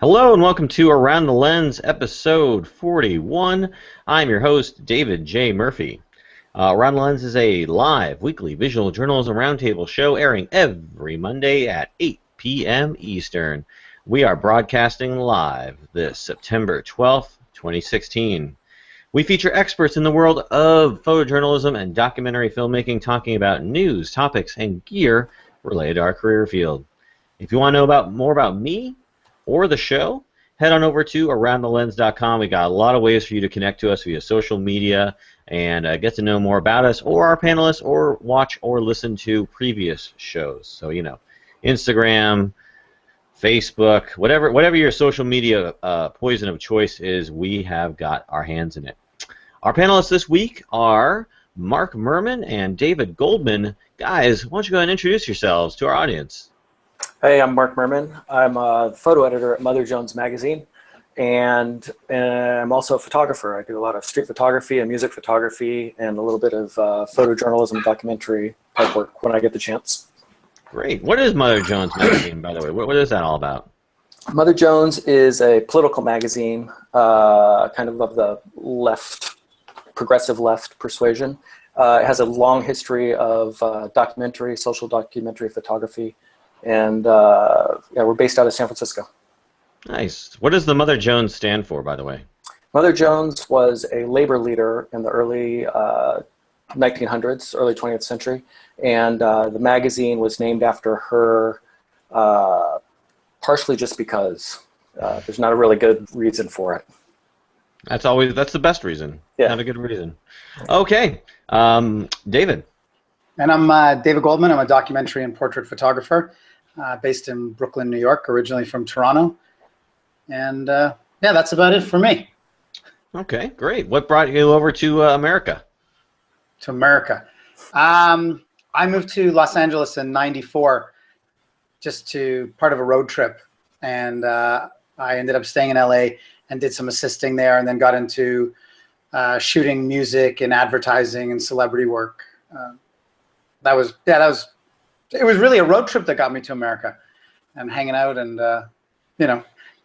Hello and welcome to Around the Lens, episode 41. I'm your host, David J. Murphy. Around the Lens is a live, weekly visual journalism roundtable show airing every Monday at 8 p.m. Eastern. We are broadcasting live this September 12th, 2016. We feature experts in the world of photojournalism and documentary filmmaking talking about news, topics, and gear related to our career field. If you want to know more about me or the show, head on over to aroundthelens.com. We got a lot of ways for you to connect to us via social media and get to know more about us or our panelists or watch or listen to previous shows. So, Instagram, Facebook, whatever your social media poison of choice is, we have got our hands in it. Our panelists this week are Mark Murrmann and David Goldman. Guys, why don't you go ahead and introduce yourselves to our audience? Hey, I'm Mark Murrmann. I'm a photo editor at Mother Jones Magazine, and I'm also a photographer. I do a lot of street photography and music photography and a little bit of photojournalism, documentary type work when I get the chance. Great. What is Mother Jones Magazine, by the way? What is that all about? Mother Jones is a political magazine, kind of the left, progressive left persuasion. It has a long history of documentary, social documentary photography. And we're based out of San Francisco. Nice. What does the Mother Jones stand for, by the way? Mother Jones was a labor leader in the early 1900s, early 20th century, and the magazine was named after her partially just because. There's not a really good reason for it. That's the best reason. Yeah. Not a good reason. Okay. David. And I'm David Goldman. I'm a documentary and portrait photographer based in Brooklyn, New York, originally from Toronto. And that's about it for me. Okay, great. What brought you over to America? To America. I moved to Los Angeles in '94 just to part of a road trip. And I ended up staying in LA and did some assisting there and then got into shooting music and advertising and celebrity work. It was really a road trip that got me to America and hanging out and,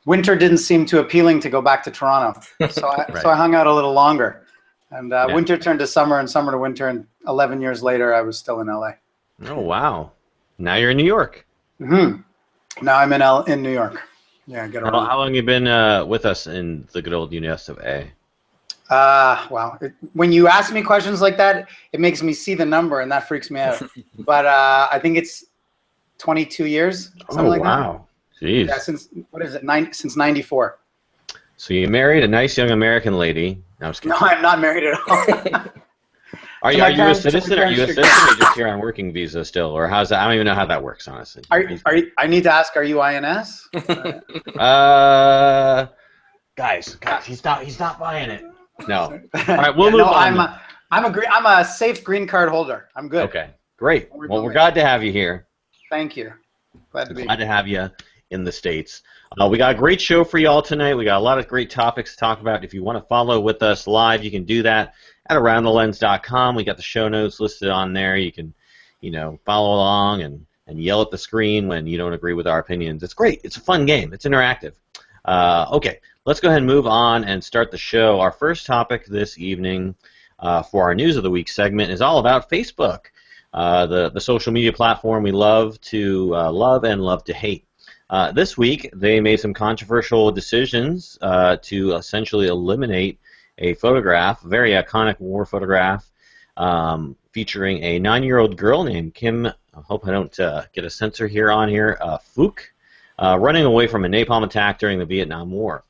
winter didn't seem too appealing to go back to Toronto. So I hung out a little longer and winter turned to summer and summer to winter. And 11 years later, I was still in LA. Oh, wow. Now you're in New York. Mm-hmm. Now I'm in New York. Yeah, get around. How long have you been with us in the good old US of A? Wow. When you ask me questions like that, it makes me see the number, and that freaks me out. But I think it's 22 years, something like that. Oh, wow. Jeez. Yeah, since '94. So you married a nice young American lady. No, I'm not married at all. Are you a citizen? Are you a citizen or just here on working visa still? Or how's that? I don't even know how that works, honestly. I need to ask, are you INS? Guys, he's not buying it. No. All right, we'll move on. I'm a safe green card holder. I'm good. Okay, great. Well, we're glad to have you here. Thank you. Glad to have you in the States. We got a great show for you all tonight. We got a lot of great topics to talk about. If you want to follow with us live, you can do that at aroundthelens.com. We got the show notes listed on there. You can, follow along and yell at the screen when you don't agree with our opinions. It's great. It's a fun game. It's interactive. Okay. Let's go ahead and move on and start the show. Our first topic this evening for our News of the Week segment is all about Facebook, the social media platform we love to love and love to hate. This week, they made some controversial decisions to essentially eliminate a photograph, a very iconic war photograph, featuring a 9-year-old girl named Kim, I hope I don't get a censor here on here, Phuc, running away from a napalm attack during the Vietnam War.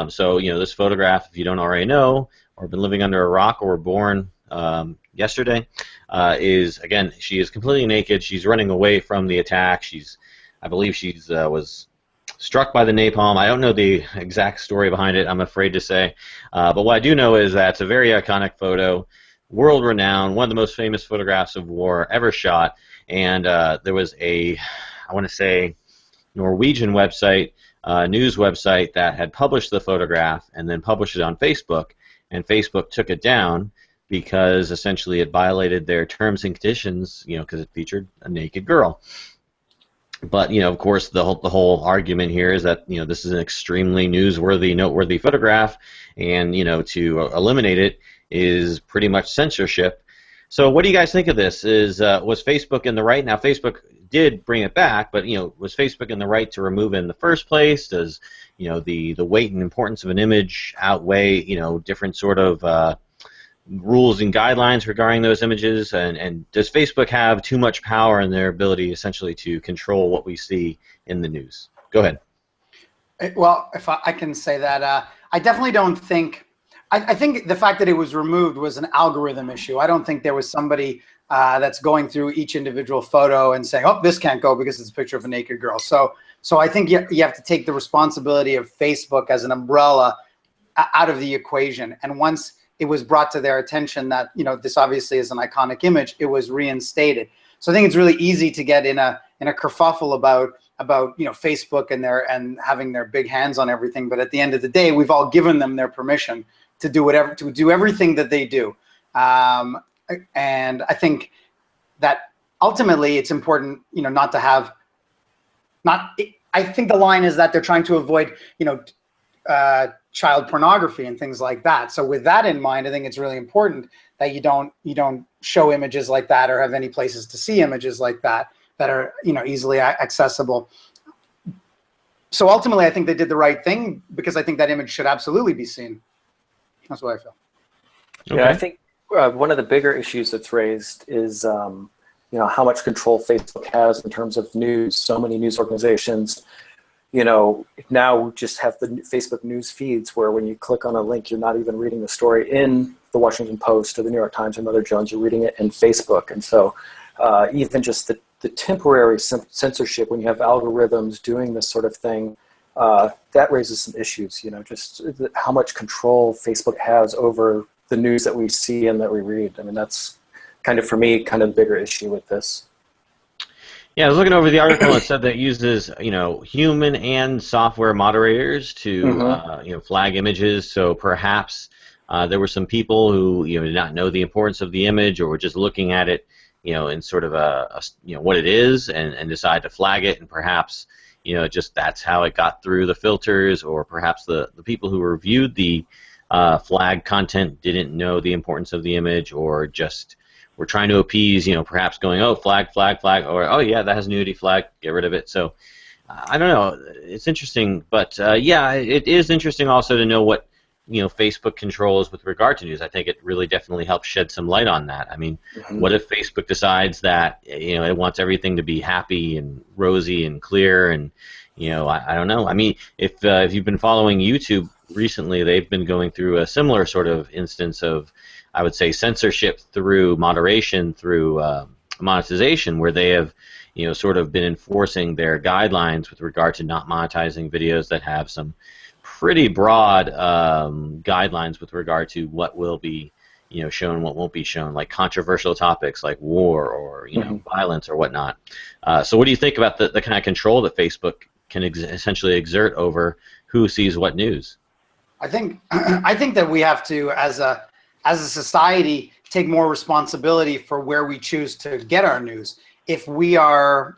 So, this photograph, if you don't already know, or been living under a rock or were born yesterday, she is completely naked. She's running away from the attack. I believe she's was struck by the napalm. I don't know the exact story behind it, I'm afraid to say. But what I do know is that it's a very iconic photo, world-renowned, one of the most famous photographs of war ever shot. And there was I want to say, Norwegian website, news website that had published the photograph and then published it on Facebook, and Facebook took it down because essentially it violated their terms and conditions, because it featured a naked girl. But of course, the whole argument here is that this is an extremely noteworthy photograph, and to eliminate it is pretty much censorship. So what do you guys think of this? Was Facebook in the right? Now Facebook did bring it back, but was Facebook in the right to remove it in the first place? Does the weight and importance of an image outweigh different sort of rules and guidelines regarding those images, and does Facebook have too much power in their ability essentially to control what we see in the news? Go ahead. Well, if I can say that, I definitely don't think, I think the fact that it was removed was an algorithm issue. I don't think there was somebody that's going through each individual photo and saying, oh, this can't go because it's a picture of a naked girl. So I think you have to take the responsibility of Facebook as an umbrella out of the equation. And once it was brought to their attention that this obviously is an iconic image, it was reinstated. So I think it's really easy to get in a kerfuffle about Facebook and having their big hands on everything. But at the end of the day, we've all given them their permission to do everything that they do. And I think that ultimately it's important, not to have I think the line is that they're trying to avoid child pornography and things like that. So with that in mind, I think it's really important that you don't show images like that or have any places to see images like that are easily accessible. So ultimately, I think they did the right thing because I think that image should absolutely be seen. That's what I feel. Okay. Yeah, I think one of the bigger issues that's raised is how much control Facebook has in terms of news. So many news organizations now we just have the Facebook news feeds where when you click on a link, you're not even reading the story in the Washington Post or the New York Times or Mother Jones, you're reading it in Facebook. And so even just the temporary censorship, when you have algorithms doing this sort of thing, that raises some issues, just how much control Facebook has over the news that we see and that we read. I mean, that's kind of, for me, kind of the bigger issue with this. Yeah, I was looking over the article. It said that it uses, human and software moderators to, flag images. So perhaps there were some people who, did not know the importance of the image, or were just looking at it, in sort of what it is, and decide to flag it, and perhaps, just that's how it got through the filters, or perhaps the people who reviewed the flag content didn't know the importance of the image, or just we're trying to appease, perhaps going, oh, flag, flag, flag, or oh yeah, that has nudity, flag, get rid of it. So I don't know. It's interesting, but yeah, it is interesting also to know what Facebook controls with regard to news. I think it really definitely helps shed some light on that. I mean, what if Facebook decides that it wants everything to be happy and rosy and clear, and I don't know. I mean, if you've been following YouTube recently, they've been going through a similar sort of instance of, I would say, censorship through moderation, through monetization, where they have, sort of been enforcing their guidelines with regard to not monetizing videos that have some pretty broad guidelines with regard to what will be, shown, what won't be shown, like controversial topics like war or violence or whatnot. So, what do you think about the kind of control that Facebook can essentially exert over who sees what news? I think that we have to, as a society, take more responsibility for where we choose to get our news. If we are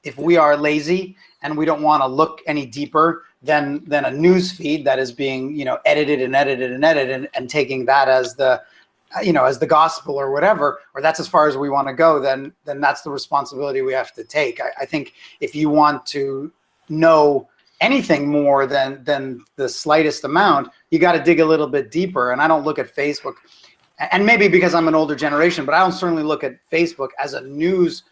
lazy and we don't want to look any deeper than a news feed that is being edited and taking that as the as the gospel or whatever, or that's as far as we want to go, then that's the responsibility we have to take. I think if you want to know anything more than the slightest amount, you got to dig a little bit deeper. And I don't look at Facebook, and maybe because I'm an older generation, but I don't certainly look at Facebook as a news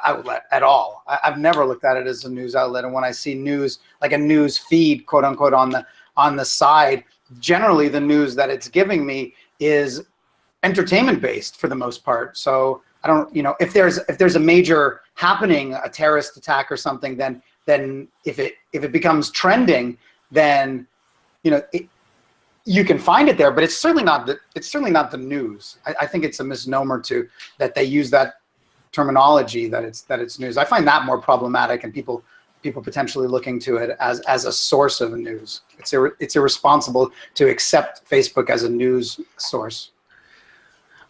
outlet at all. I've never looked at it as a news outlet. And when I see news, like a news feed, quote unquote, on the side, generally the news that it's giving me is entertainment based for the most part. So I don't, if there's a major happening, a terrorist attack or something, then if it becomes trending, then you can find it there, but it's certainly not the news. I think it's a misnomer that they use that terminology that it's news. I find that more problematic, and people potentially looking to it as a source of news. It's irresponsible to accept Facebook as a news source.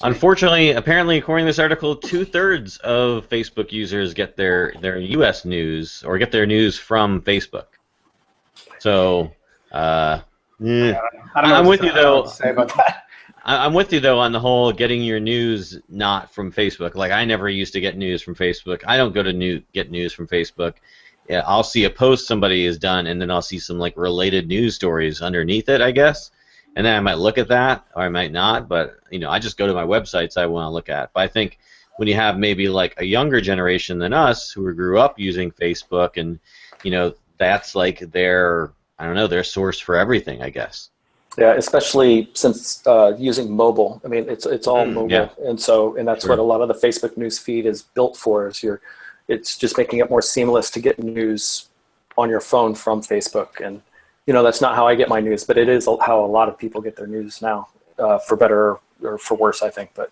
Unfortunately, apparently, according to this article, 2/3 of Facebook users get their U.S. news or get their news from Facebook. So, I don't know I'm with what you to though. say about that. I'm with you though on the whole getting your news not from Facebook. Like I never used to get news from Facebook. I don't go to get news from Facebook. Yeah, I'll see a post somebody has done, and then I'll see some like related news stories underneath it, I guess. And then I might look at that, or I might not. But I just go to my websites I want to look at. But I think when you have maybe like a younger generation than us who grew up using Facebook, and that's like their their source for everything, I guess. Yeah, especially since using mobile. I mean, it's all mobile, yeah. and that's Sure. what a lot of the Facebook news feed is built for. It's just making it more seamless to get news on your phone from Facebook, and that's not how I get my news, but it is how a lot of people get their news now, for better or for worse, I think. But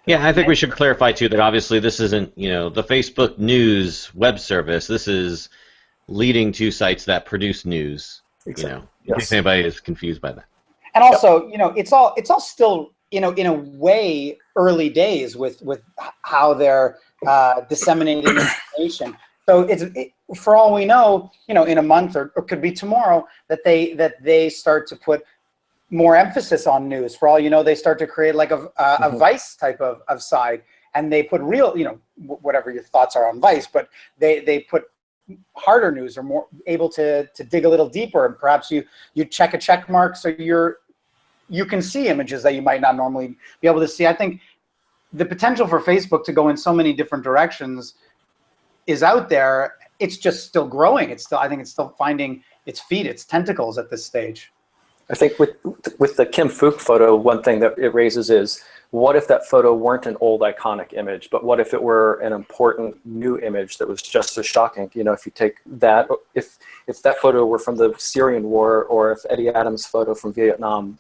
yeah, I think we should clarify too that obviously this isn't the Facebook News web service. This is leading to sites that produce news. Exactly. In case anybody is confused by that. And also, it's all still, in a way, early days with how they're disseminating information. So for all we know, in a month or could be tomorrow that they start to put more emphasis on news. For all you know, they start to create like a Vice type of side, and they put real, whatever your thoughts are on Vice, but they put harder news, or more able to dig a little deeper, and perhaps you check a check mark so you can see images that you might not normally be able to see. I think the potential for Facebook to go in so many different directions is out there. It's just still growing. I think it's still finding its feet, its tentacles at this stage. I think with the Kim Fook photo, one thing that it raises is, what if that photo weren't an old iconic image, but what if it were an important new image that was just as shocking? If you take that, if that photo were from the Syrian war, or if Eddie Adams' photo from Vietnam,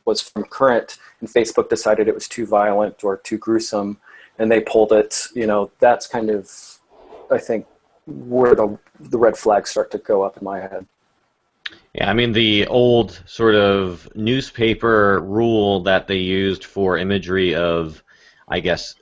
was from current, and Facebook decided it was too violent or too gruesome, and they pulled it, that's kind of, I think, where the red flags start to go up in my head. Yeah, I mean the old sort of newspaper rule that they used for imagery of, I guess,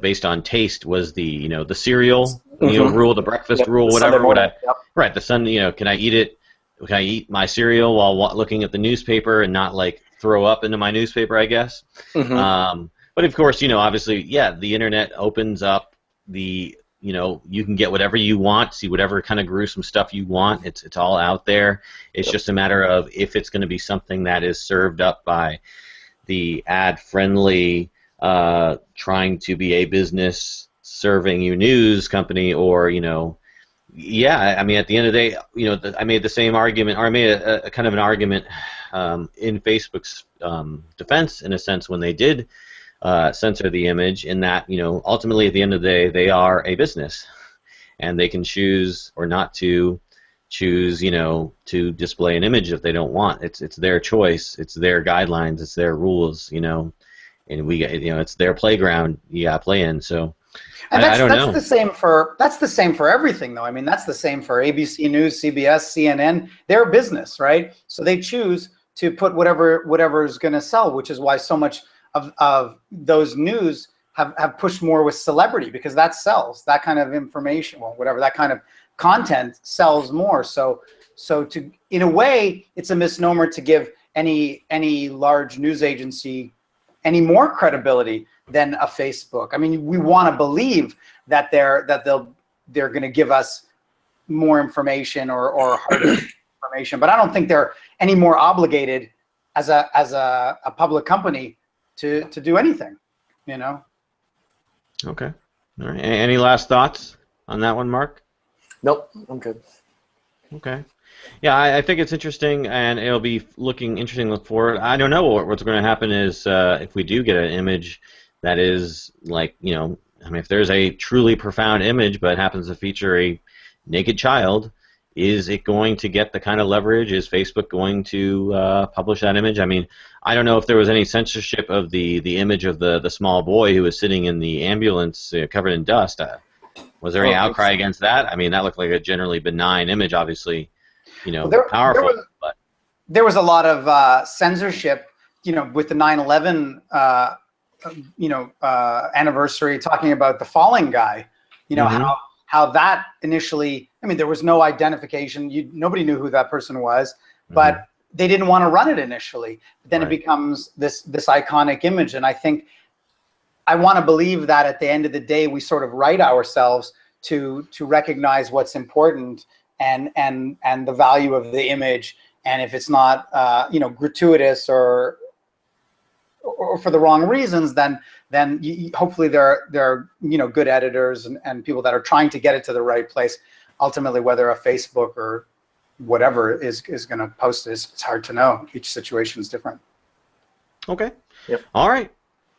based on taste was the the cereal rule, the breakfast rule, whatever. Right, the sun. Can I eat it? Can I eat my cereal while looking at the newspaper and not like throw up into my newspaper? I guess. But of course, obviously, yeah, the internet opens up the you can get whatever you want, see whatever kind of gruesome stuff you want. It's all out there. It's just a matter of if it's going to be something that is served up by the ad-friendly, trying to be a business serving you news company, or yeah. I mean, at the end of the day, I made the same argument, or I made a kind of an argument in Facebook's defense, in a sense, when they did censor the image, in that ultimately at the end of the day they are a business, and they can choose or not to choose to display an image if they don't want. It's their choice, it's their guidelines, it's their rules, and it's their playground you gotta play in. So and I don't know. That's the same for everything, though. I mean, that's the same for ABC News, CBS, CNN. They're a business, right? So they choose to put whatever is going to sell, which is why so much of those news have pushed more with celebrity, because that sells. That kind of information, that kind of content sells more. So in a way, it's a misnomer to give any large news agency any more credibility than a Facebook. I mean, we want to believe that they're going to give us more information or harder information, but I don't think they're any more obligated as a public company to do anything, Okay. All right. Any last thoughts on that one, Mark? Nope, I'm good. Okay. Yeah, I think it's interesting, and it'll be interesting to look forward. I don't know what's going to happen is if we do get an image that is like, I mean, if there's a truly profound image but happens to feature a naked child, is it going to get the kind of leverage? Is Facebook going to publish that image? I mean, I don't know if there was any censorship of the image of the small boy who was sitting in the ambulance covered in dust. Was there any outcry against that? I mean, that looked like a generally benign image, obviously, powerful. There was a lot of censorship, with the 9/11 anniversary, talking about the falling guy. You know, how that initially, I mean, there was no identification. Nobody knew who that person was, but they didn't want to run it initially. But then it becomes this iconic image. And I think I want to believe that at the end of the day, we sort of right ourselves to recognize what's important and the value of the image. And if it's not, gratuitous or for the wrong reasons, then hopefully there are good editors and people that are trying to get it to the right place. Ultimately, whether a Facebook or whatever is going to post this, it's hard to know. Each situation is different. Okay. Yep. All right.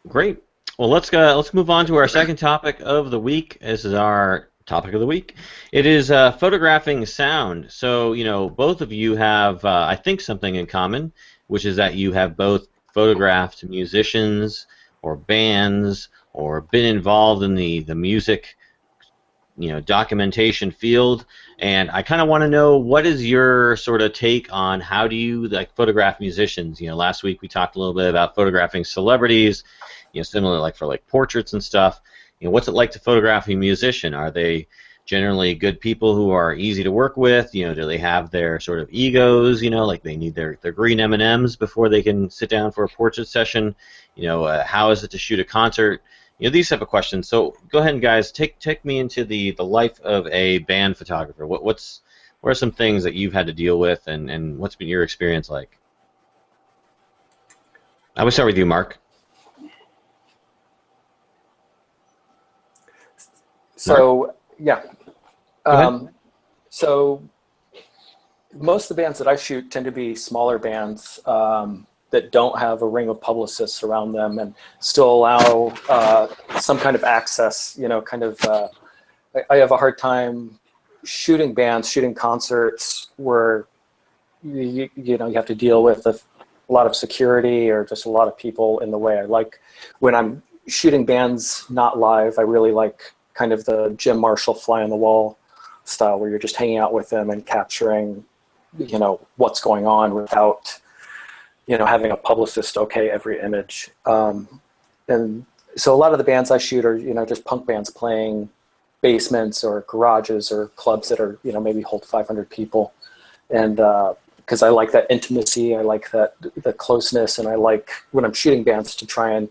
Great. Well, let's move on to our second topic of the week. This is our topic of the week. It is photographing sound. So, both of you have, I think, something in common, which is that you have both photographed musicians or bands or been involved in the music documentation field. And I kind of want to know, what is your sort of take on how do you photograph musicians? Last week we talked a little bit about photographing celebrities, similar for portraits and stuff. What's it like to photograph a musician? Are they generally good people who are easy to work with? Do they have their sort of egos, like they need their green M&Ms before they can sit down for a portrait session? How is it to shoot a concert? These type of questions. So go ahead, guys, take me into the life of a band photographer. What are some things that you've had to deal with, and what's been your experience like? I would start with you, Mark. So yeah, so most of the bands that I shoot tend to be smaller bands that don't have a ring of publicists around them and still allow some kind of access. I have a hard time shooting bands, shooting concerts where you have to deal with a lot of security or just a lot of people in the way. I like when I'm shooting bands not live. I really like kind of the Jim Marshall fly on the wall style, where you're just hanging out with them and capturing, what's going on without, having a publicist okay every image. And so a lot of the bands I shoot are, just punk bands playing basements or garages or clubs that are, maybe hold 500 people. And because I like that intimacy, I like the closeness, and I like when I'm shooting bands to try and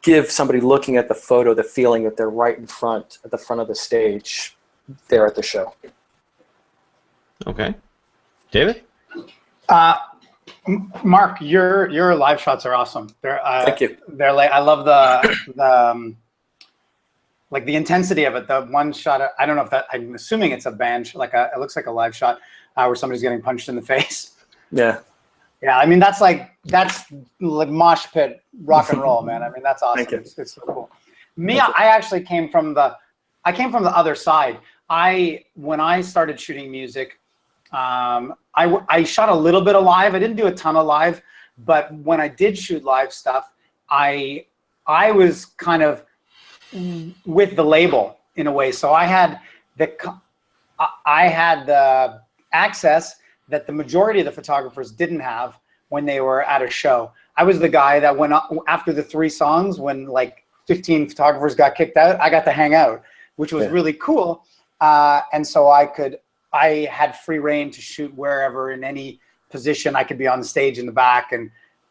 give somebody looking at the photo the feeling that they're right in front, at the front of the stage, there at the show. Okay. David? Mark, your live shots are awesome. Thank you. They're I love the the intensity of it. The one shot, I don't know if I'm assuming it's a band, it looks like a live shot where somebody's getting punched in the face. Yeah. Yeah, I mean that's like mosh pit rock and roll, man. I mean that's awesome. It's so cool. Me, I actually came from the other side. When I started shooting music, I shot a little bit of live. I didn't do a ton of live, but when I did shoot live stuff, I was kind of with the label in a way. So I had the access that the majority of the photographers didn't have when they were at a show. I was the guy that went up after the 3 songs when 15 photographers got kicked out. I got to hang out, which was really cool. And so I had free reign to shoot wherever, in any position. I could be on the stage in the back,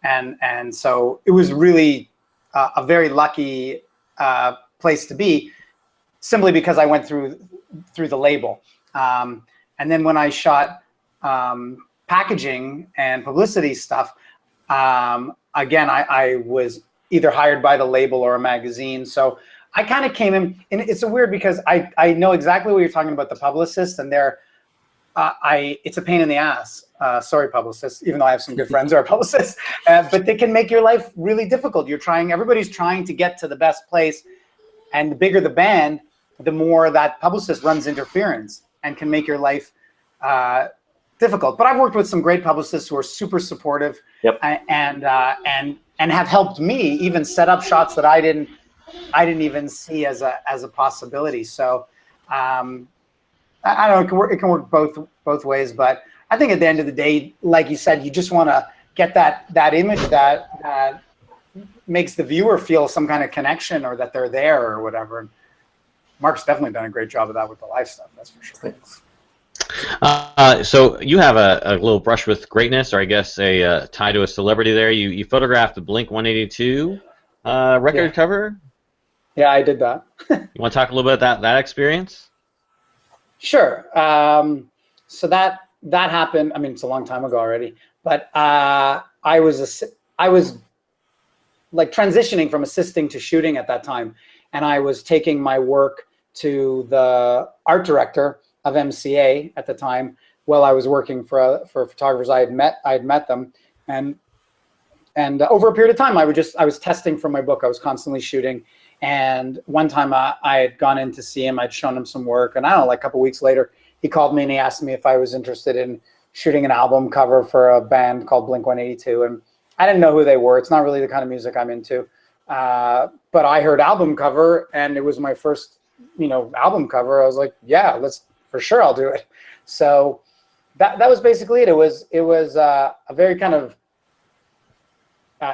and so it was really a very lucky place to be, simply because I went through the label. And then when I shot packaging and publicity stuff, again, I was either hired by the label or a magazine. So I kind of came in, and it's a weird, because I know exactly what you're talking about, the publicist, and it's a pain in the ass. Sorry, publicists, even though I have some good friends who are publicists, but they can make your life really difficult. Everybody's trying to get to the best place, and the bigger the band, the more that publicist runs interference and can make your life difficult. But I've worked with some great publicists who are super supportive, and have helped me even set up shots that I didn't even see as a possibility. So I don't know, it can work both ways, but I think at the end of the day, like you said, you just want to get that image that makes the viewer feel some kind of connection or that they're there or whatever. And Mark's definitely done a great job of that with the live stuff, that's for sure. Thanks. So you have a little brush with greatness, or I guess a tie to a celebrity there. You photographed the Blink 182 record cover. Yeah, I did that. You want to talk a little bit about that experience? Sure. So that happened. I mean, it's a long time ago already, but I was like transitioning from assisting to shooting at that time, and I was taking my work to the art director of MCA at the time while I was working for photographers I had met them, and over a period of time I was testing for my book. I was constantly shooting, and one time I had gone in to see him. I'd shown him some work, and I don't know, like a couple weeks later, he called me and he asked me if I was interested in shooting an album cover for a band called Blink 182, and I didn't know who they were. It's not really the kind of music I'm into, but I heard album cover, and it was my first, album cover. I was like, yeah, for sure, I'll do it. So that was basically it. It was a very kind of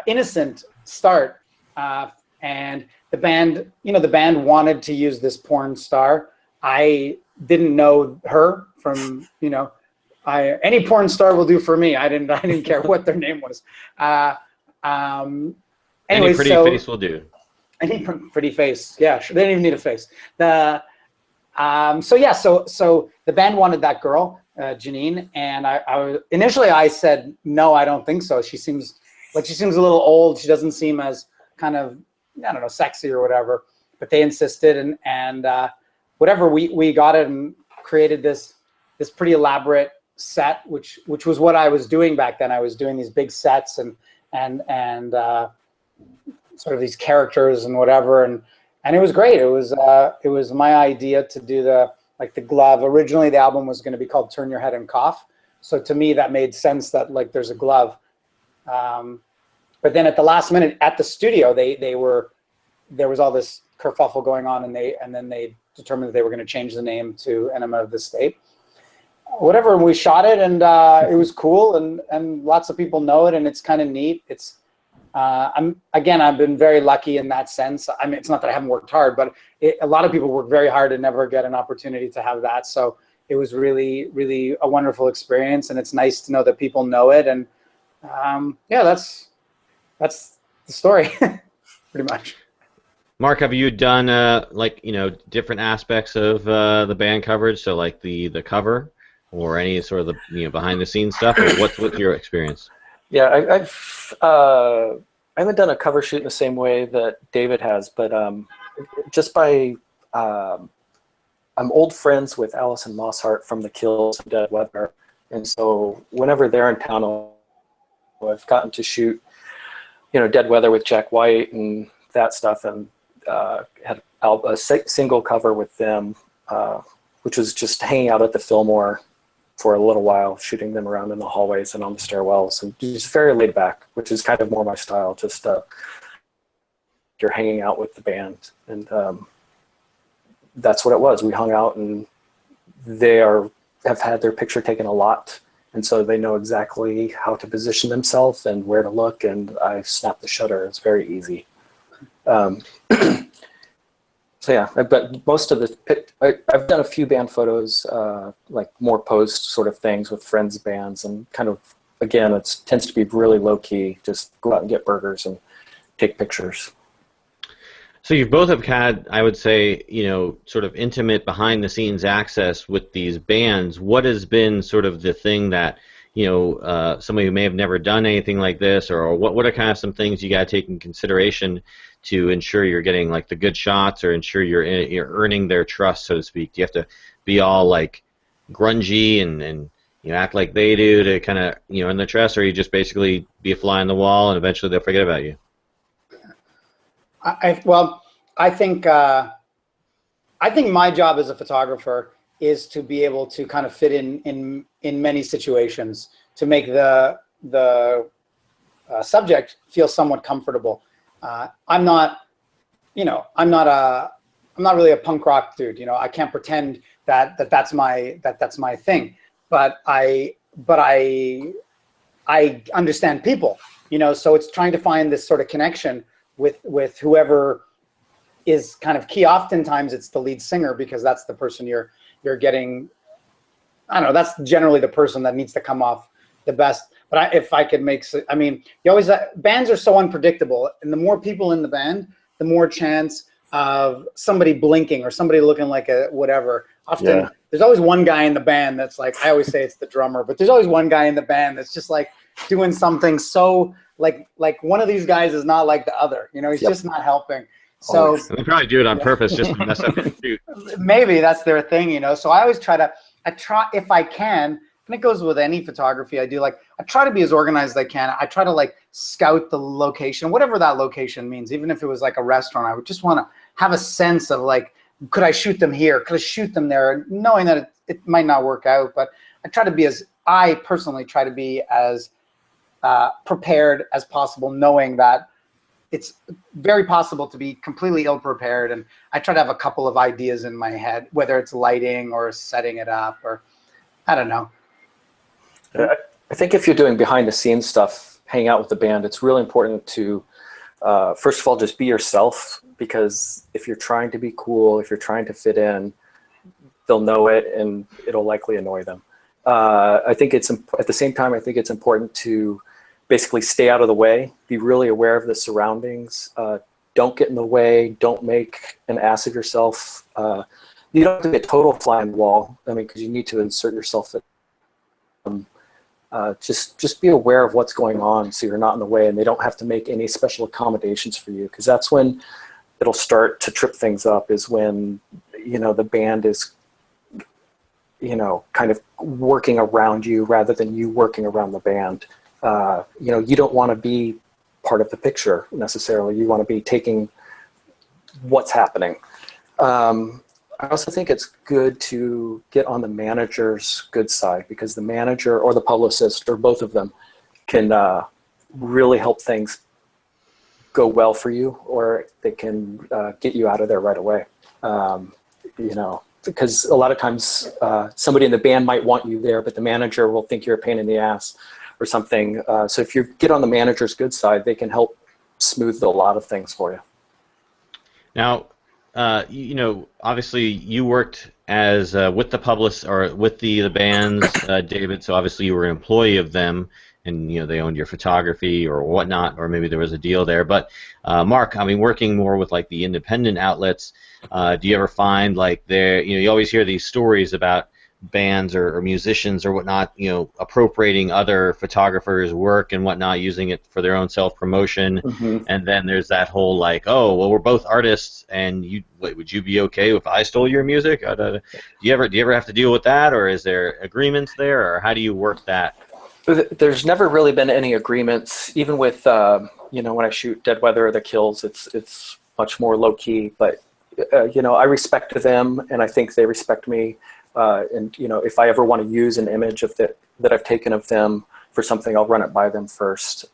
innocent start, and the band wanted to use this porn star. I didn't know her from, any porn star will do for me. I didn't care what their name was. Anyway, any pretty face will do. Any pretty face, yeah. Sure. They didn't even need a face. So the band wanted that girl, Janine, and I initially I said no, I don't think so. She seems a little old. She doesn't seem as kind of, I don't know, sexy or whatever. But they insisted, and whatever, we got it and created this pretty elaborate set, which was what I was doing back then. I was doing these big sets and sort of these characters and whatever, and it was great. It was my idea to do the glove. Originally the album was going to be called Turn Your Head and Cough, so to me that made sense that there's a glove. But then at the last minute at the studio, there was all this kerfuffle going on, and then they determined that they were going to change the name to Enema of the State. Whatever, we shot it, and it was cool, and lots of people know it, and it's kind of neat. It's I've been very lucky in that sense. I mean, it's not that I haven't worked hard, but a lot of people work very hard and never get an opportunity to have that. So it was really, really a wonderful experience, and it's nice to know that people know it. And that's the story, pretty much. Mark, have you done different aspects of the band coverage? So like the cover, or any sort of the behind the scenes stuff, or what's your experience? Yeah, I haven't done a cover shoot in the same way that David has, but just by I'm old friends with Alison Mosshart from the Kills and Dead Weather, and so whenever they're in town, I've gotten to shoot, Dead Weather with Jack White and that stuff, and had a single cover with them, which was just hanging out at the Fillmore for a little while, shooting them around in the hallways and on the stairwells, and just very laid back, which is kind of more my style. Just you're hanging out with the band, and that's what it was. We hung out, and they have had their picture taken a lot, and so they know exactly how to position themselves and where to look, and I snap the shutter. It's very easy. So yeah, but most of I've done a few band photos, like more post sort of things with friends' bands, and kind of, again, it tends to be really low key. Just go out and get burgers and take pictures. So you both have had, I would say, sort of intimate behind the scenes access with these bands. What has been sort of the thing that, somebody who may have never done anything like this, or what are kind of some things you got to take in consideration to ensure you're getting the good shots, or ensure you're earning their trust, so to speak? Do you have to be all grungy and act like they do to kind of earn their trust, or you just basically be a fly on the wall and eventually they'll forget about you? I think my job as a photographer is to be able to kind of fit in many situations to make the subject feel somewhat comfortable. I'm not really a punk rock dude. I can't pretend that's my thing. But I understand people. So it's trying to find this sort of connection with whoever is kind of key. Oftentimes it's the lead singer, because that's the person you're getting. I don't know. That's generally the person that needs to come off the best. But if I could make, I mean, you always, bands are so unpredictable, and the more people in the band, the more chance of somebody blinking or somebody looking like a whatever. Often there's always one guy in the band that's like, I always say it's the drummer, but there's always one guy in the band that's just like doing something so like one of these guys is not like the other. You know, he's just not helping. So they probably do it on purpose just to mess up your shoot. Maybe that's their thing, you know. So I always try if I can, and it goes with any photography I do, like I try to be as organized as I can. I try to like scout the location, whatever that location means. Even if it was like a restaurant, I would just want to have a sense of like, could I shoot them here? Could I shoot them there? Knowing that it might not work out, but I personally try to be as prepared as possible, knowing that it's very possible to be completely ill-prepared. And I try to have a couple of ideas in my head, whether it's lighting or setting it up, or I don't know. I think if you're doing behind-the-scenes stuff, hang out with the band, it's really important to, first of all, just be yourself, because if you're trying to be cool, if you're trying to fit in, they'll know it and it'll likely annoy them. I think it's, at the same time, I think it's important to basically stay out of the way, be really aware of the surroundings, don't get in the way, don't make an ass of yourself. You don't have to be a total fly on the wall, I mean, because you need to insert yourself in. Just be aware of what's going on so you're not in the way, and they don't have to make any special accommodations for you, because that's when it'll start to trip things up, is when, you know, the band is, you know, kind of working around you rather than you working around the band. You know, you don't want to be part of the picture necessarily. You want to be taking what's happening. I also think it's good to get on the manager's good side, because the manager or the publicist or both of them can really help things go well for you, or they can get you out of there right away. You know, because a lot of times somebody in the band might want you there, but the manager will think you're a pain in the ass or something. So if you get on the manager's good side, they can help smooth a lot of things for you. Now, you know, obviously you worked as with the publicist or with the bands, David. So obviously you were an employee of them, and you know they owned your photography or whatnot, or maybe there was a deal there. But Mark, I mean, working more with like the independent outlets, do you ever find like you always hear these stories about bands or musicians or whatnot, you know, appropriating other photographers' work and whatnot, using it for their own self-promotion, and then there's that whole like, oh, well, we're both artists, and would you be okay if I stole your music? Do you ever have to deal with that, or is there agreements there, or how do you work that? There's never really been any agreements, even with you know, when I shoot Dead Weather or The Kills, it's much more low key, but you know, I respect them, and I think they respect me. And you know, if I ever want to use an image that I've taken of them for something, I'll run it by them first.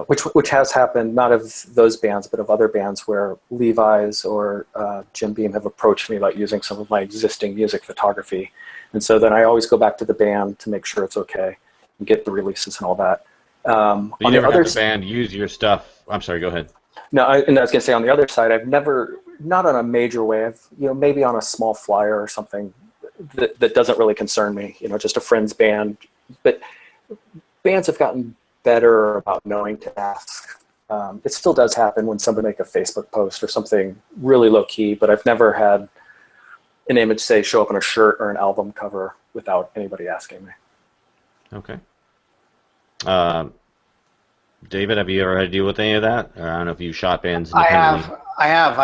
Which has happened, not of those bands, but of other bands where Levi's or Jim Beam have approached me about using some of my existing music photography, and so then I always go back to the band to make sure it's okay and get the releases and all that. You never had the band use your stuff. I'm sorry, go ahead. No, and I was going to say, on the other side, I've never, not on a major way, you know, maybe on a small flyer or something that doesn't really concern me, you know, just a friend's band. But bands have gotten better about knowing to ask. It still does happen when somebody make a Facebook post or something really low key, but I've never had an image, say, show up on a shirt or an album cover without anybody asking me. Okay. David, have you ever had to deal with any of that? Or I don't know if you shot bands independently. I have.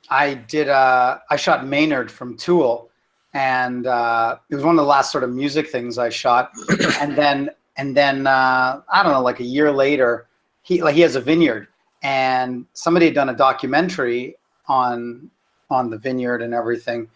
I shot Maynard from Tool, and it was one of the last sort of music things I shot. and then I don't know, like a year later, he has a vineyard, and somebody had done a documentary on the vineyard and everything,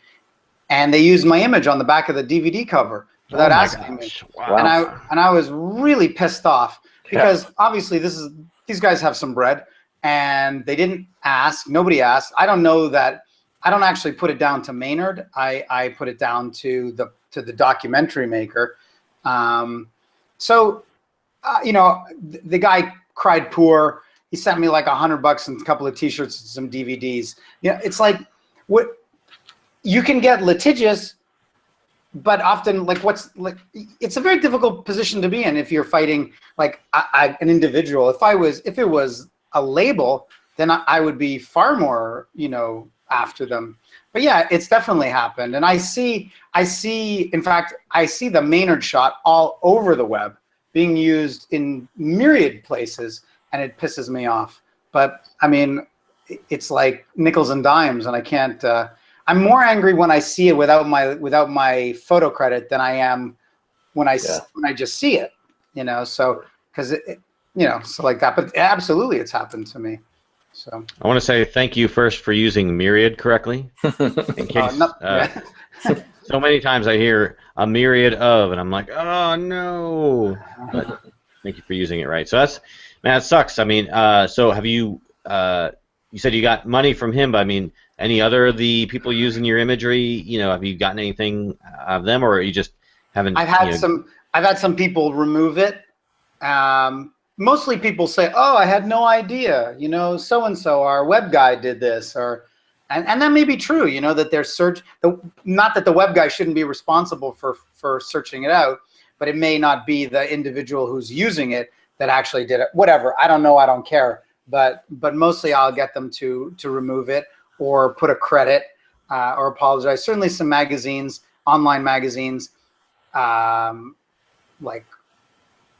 and they used my image on the back of the DVD cover without asking me. Wow. And I was really pissed off, because obviously these guys have some bread, and they didn't ask. Nobody asked. I don't know that. I don't actually put it down to Maynard. I put it down to the documentary maker. So, you know, the guy cried poor. he sent me like $100 and a couple of T-shirts and some DVDs. You know, it's like what you can get litigious, but often it's a very difficult position to be in if you're fighting like an individual. If it was a label, then I would be far more, you know, after them. But yeah, it's definitely happened. And I see, in fact, I see the Maynard shot all over the web being used in myriad places, and it pisses me off. But I mean, it's like nickels and dimes, and I can't, I'm more angry when I see it without my photo credit than I am when I just see it, you know, so, cause you know, so like that, but absolutely it's happened to me. So I want to say thank you first for using myriad correctly. In case, so many times I hear a myriad of, and I'm like, oh no. But thank you for using it right. So that's, man, it sucks. I mean, so have you? You said you got money from him, but I mean, any other of the people using your imagery? You know, have you gotten anything of them, or you just haven't? I've had some people remove it. Mostly people say, "Oh, I had no idea." You know, so and so, our web guy did this, and that may be true. You know, that there's not that the web guy shouldn't be responsible for searching it out, but it may not be the individual who's using it that actually did it. Whatever, I don't know, I don't care. But mostly I'll get them to remove it or put a credit or apologize. Certainly some magazines, online magazines, like,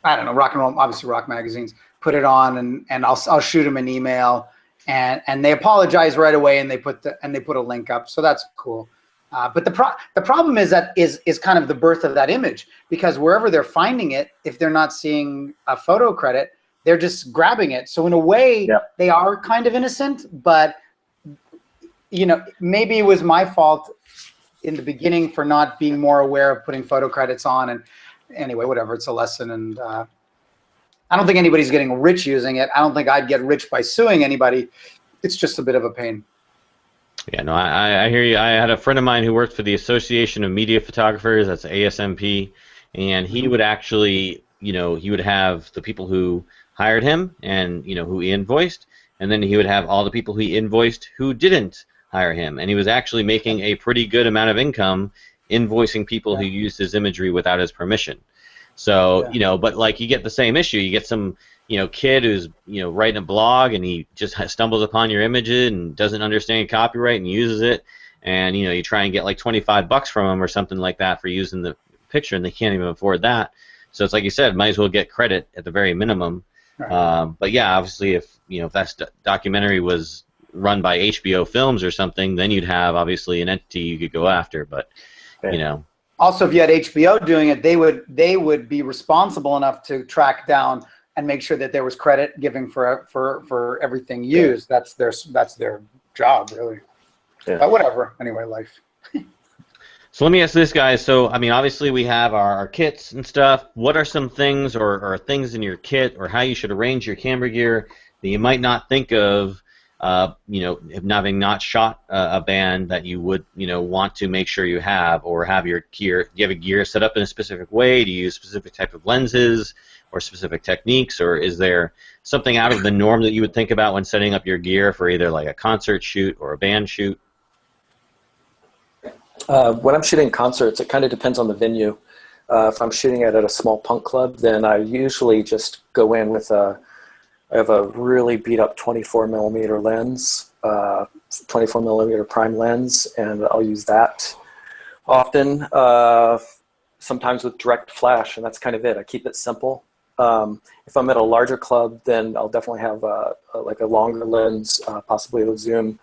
I don't know, rock and roll, obviously rock magazines, put it on, and I'll shoot them an email, and they apologize right away, and they put a link up, so that's cool. But the problem is that is kind of the birth of that image, because wherever they're finding it, if they're not seeing a photo credit, they're just grabbing it. So in a way, they are kind of innocent, but you know, maybe it was my fault in the beginning for not being more aware of putting photo credits on. And anyway, whatever, it's a lesson. And I don't think anybody's getting rich using it. I don't think I'd get rich by suing anybody. It's just a bit of a pain. Yeah, no, I hear you. I had a friend of mine who worked for the Association of Media Photographers, that's ASMP, and he would actually, you know, he would have the people who hired him and, you know, who he invoiced, and then he would have all the people who he invoiced who didn't hire him, and he was actually making a pretty good amount of income invoicing people who used his imagery without his permission. So, you know, but like you get the same issue. You get some, you know, kid who's, you know, writing a blog and he just stumbles upon your images and doesn't understand copyright and uses it, and, you know, you try and get like $25 from him or something like that for using the picture, and they can't even afford that. So it's like you said, might as well get credit at the very minimum. Right. But yeah, obviously, if you know, if that documentary was run by HBO Films or something, then you'd have obviously an entity you could go after. But you know, also if you had HBO doing it, they would be responsible enough to track down and make sure that there was credit given for everything used. That's their job, really. But whatever. Anyway, life. So let me ask this, guys. So, I mean, obviously we have our kits and stuff. What are some things or things in your kit, or how you should arrange your camera gear that you might not think of, you know, having not shot a band, that you would, you know, want to make sure you have, or have your gear, do you have a gear set up in a specific way? Do you use specific type of lenses or specific techniques, or is there something out of the norm that you would think about when setting up your gear for either like a concert shoot or a band shoot? When I'm shooting concerts, it kind of depends on the venue. If I'm shooting at a small punk club, then I usually just go in with I have a really beat up 24 millimeter lens, 24 millimeter prime lens, and I'll use that often. Sometimes with direct flash, and that's kind of it. I keep it simple. If I'm at a larger club, then I'll definitely have like a longer lens, possibly a zoom.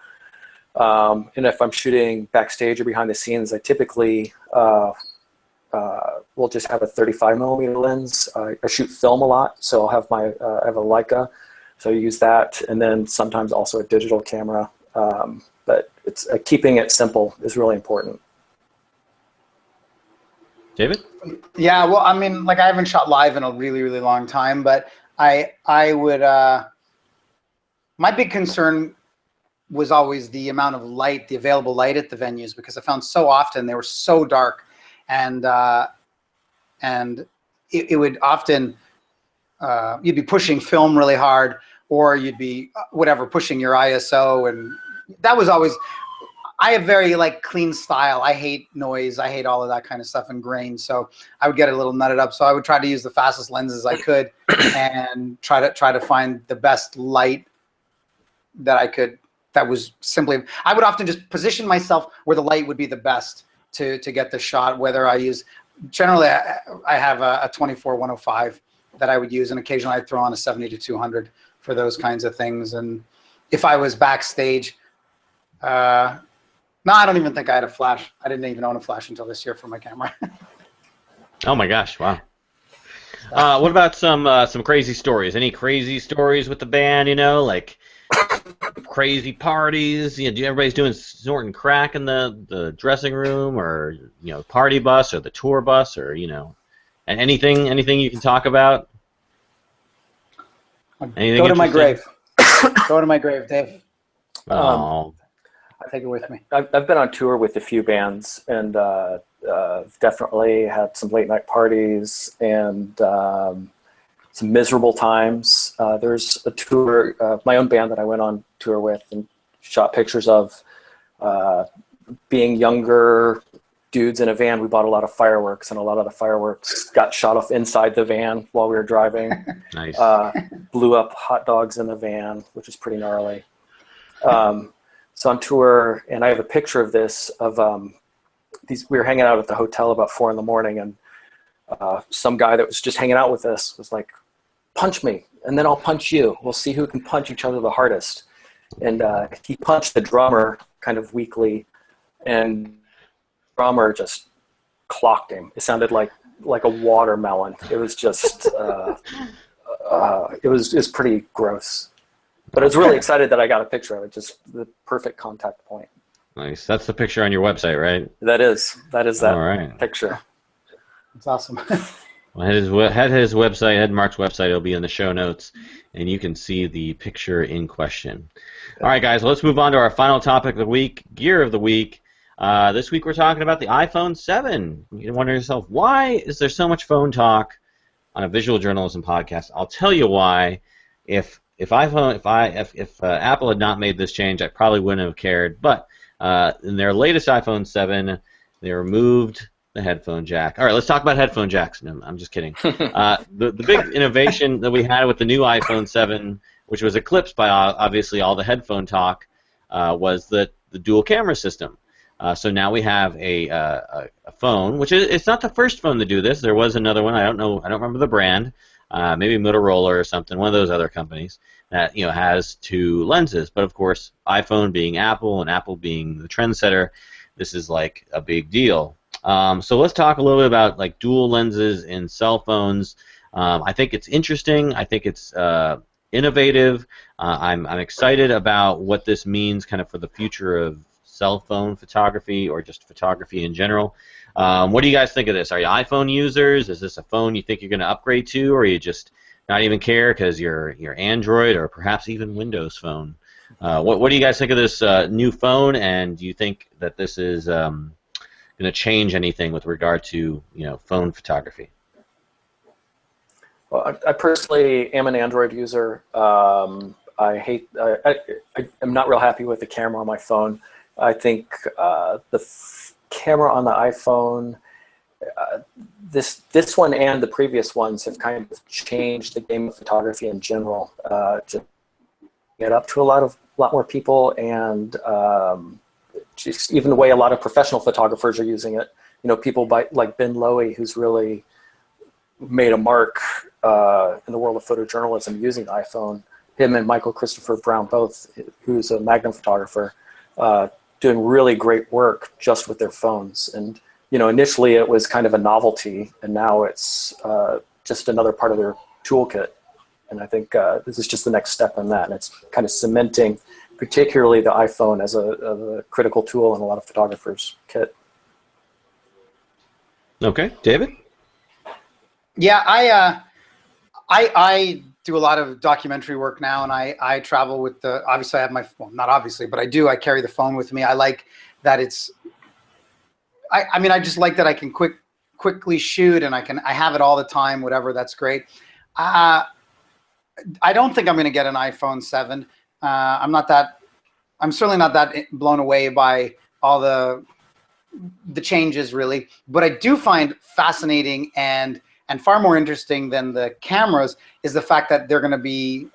And if I'm shooting backstage or behind the scenes, I typically will just have a 35 millimeter lens. I shoot film a lot, so I'll have I have a Leica, so I use that, and then sometimes also a digital camera. But it's keeping it simple is really important. David? Yeah, well, I mean, like I haven't shot live in a really, really long time, but I would. My big concern was always the amount of light, the available light at the venues, because I found so often they were so dark, and it would often, you'd be pushing film really hard, or you'd be whatever pushing your ISO, and that was always. I have very like clean style. I hate noise. I hate all of that kind of stuff and grain. So I would get a little nutted up. So I would try to use the fastest lenses I could and try to find the best light that I could. That was simply. I would often just position myself where the light would be the best to get the shot. Whether I use generally I have a 24-105 that I would use, and occasionally I'd throw on a 70-200 for those kinds of things. And if I was backstage. No, I don't even think I had a flash. I didn't even own a flash until this year for my camera. Oh my gosh! Wow. What about some crazy stories? Any crazy stories with the band? You know, like crazy parties. You know, everybody's doing snorting crack in the dressing room, or party bus, or the tour bus, or and anything you can talk about. Anything Go to my grave. Go to my grave, Dave. Oh. I take it with me. I've been on tour with a few bands, and definitely had some late night parties and some miserable times. There's a tour, my own band that I went on tour with and shot pictures of being younger dudes in a van. We bought a lot of fireworks, and a lot of the fireworks got shot off inside the van while we were driving. Nice. Blew up hot dogs in the van, which is pretty gnarly. So on tour, and I have a picture of this, of we were hanging out at the hotel about 4 a.m, and some guy that was just hanging out with us was like, punch me, and then I'll punch you. We'll see who can punch each other the hardest. And he punched the drummer kind of weakly, and the drummer just clocked him. It sounded like a watermelon. It was just, it was pretty gross. But I was really excited that I got a picture of it, just the perfect contact point. Nice. That's the picture on your website, right? That is that All right. picture. It's awesome. Well, head his website, head Mark's website. It'll be in the show notes, and you can see the picture in question. All right, guys, let's move on to our final topic of the week, gear of the week. This week we're talking about the iPhone 7. You wonder yourself, why is there so much phone talk on a visual journalism podcast? I'll tell you why. If Apple had not made this change, I probably wouldn't have cared. But in their latest iPhone 7, they removed the headphone jack. All right, let's talk about headphone jacks. No, I'm just kidding. The big innovation that we had with the new iPhone 7, which was eclipsed by obviously all the headphone talk, was the dual camera system. So now we have a phone, which it's not the first phone to do this. There was another one. I don't remember the brand. Maybe Motorola or something, one of those other companies that has 2 lenses. But of course, iPhone being Apple and Apple being the trendsetter, this is like a big deal. So let's talk a little bit about like dual lenses in cell phones. I think it's interesting. I think it's innovative. I'm excited about what this means kind of for the future of cell phone photography or just photography in general. What do you guys think of this? Are you iPhone users? Is this a phone you think you're going to upgrade to, or you just not even care because you're Android or perhaps even Windows Phone? What do you guys think of this new phone, and do you think that this is going to change anything with regard to phone photography? Well, I personally am an Android user. I'm not real happy with the camera on my phone. I think the camera on the iPhone, this one and the previous ones have kind of changed the game of photography in general. Just get up to a lot more people, and just even the way a lot of professional photographers are using it. People like Ben Lowy, who's really made a mark in the world of photojournalism using the iPhone. Him and Michael Christopher Brown both, who's a Magnum photographer, doing really great work just with their phones. And initially it was kind of a novelty, and now it's just another part of their toolkit. And I think this is just the next step in that, and it's kind of cementing particularly the iPhone as a critical tool in a lot of photographers' kit. Okay, David? Yeah, I do a lot of documentary work now, and I travel with obviously I have not obviously, but I carry the phone with me. I like that I just like that I can quickly shoot, and I have it all the time, whatever, that's great. I don't think I'm going to get an iPhone 7. I'm certainly not that blown away by all the changes, really. But I do find fascinating and far more interesting than the cameras is the fact that they're going to be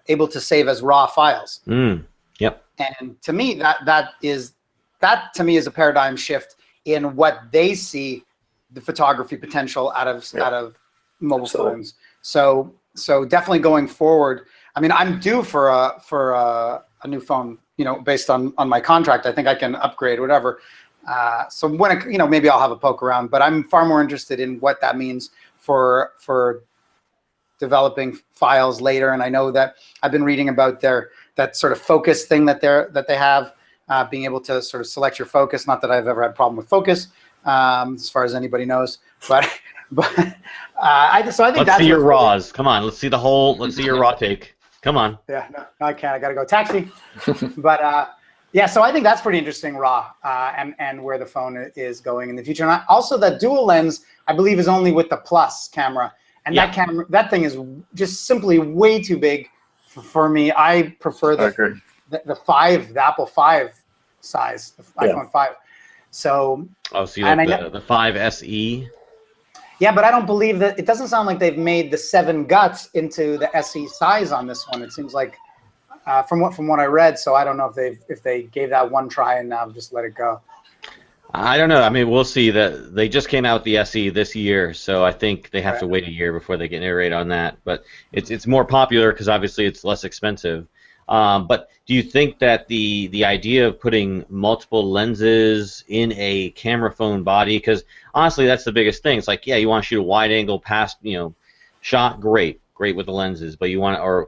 able to save as raw files. Yep. And to me, that to me is a paradigm shift in what they see the photography potential out of mobile phones. So definitely going forward. I mean, I'm due for a new phone. Based on my contract, I think I can upgrade whatever. So when maybe I'll have a poke around. But I'm far more interested in what that means for developing files later. And I know that I've been reading about that sort of focus thing that they have, being able to sort of select your focus. Not that I've ever had a problem with focus, as far as anybody knows. But I think let's see your raws. Come on, let's see your raw take. Come on. Yeah, no, I can't. I got to go taxi. But yeah, so I think that's pretty interesting, raw, and where the phone is going in the future. And also, that dual lens, I believe, is only with the Plus camera, and that thing is just simply way too big for me. I prefer the Apple 5 size, the iPhone 5. So. Oh, so you like the 5 SE? Yeah, but I don't believe that. It doesn't sound like they've made the 7 guts into the SE size on this one. It seems like, from what I read. So I don't know if they gave that one try and now just let it go. I don't know. I mean, we'll see. That they just came out with the SE this year, so I think they have to wait a year before they get iterate on that. But it's more popular because obviously it's less expensive. But do you think that the idea of putting multiple lenses in a camera phone body, because honestly that's the biggest thing. It's like, yeah, you want to shoot a wide angle past, shot, great with the lenses, but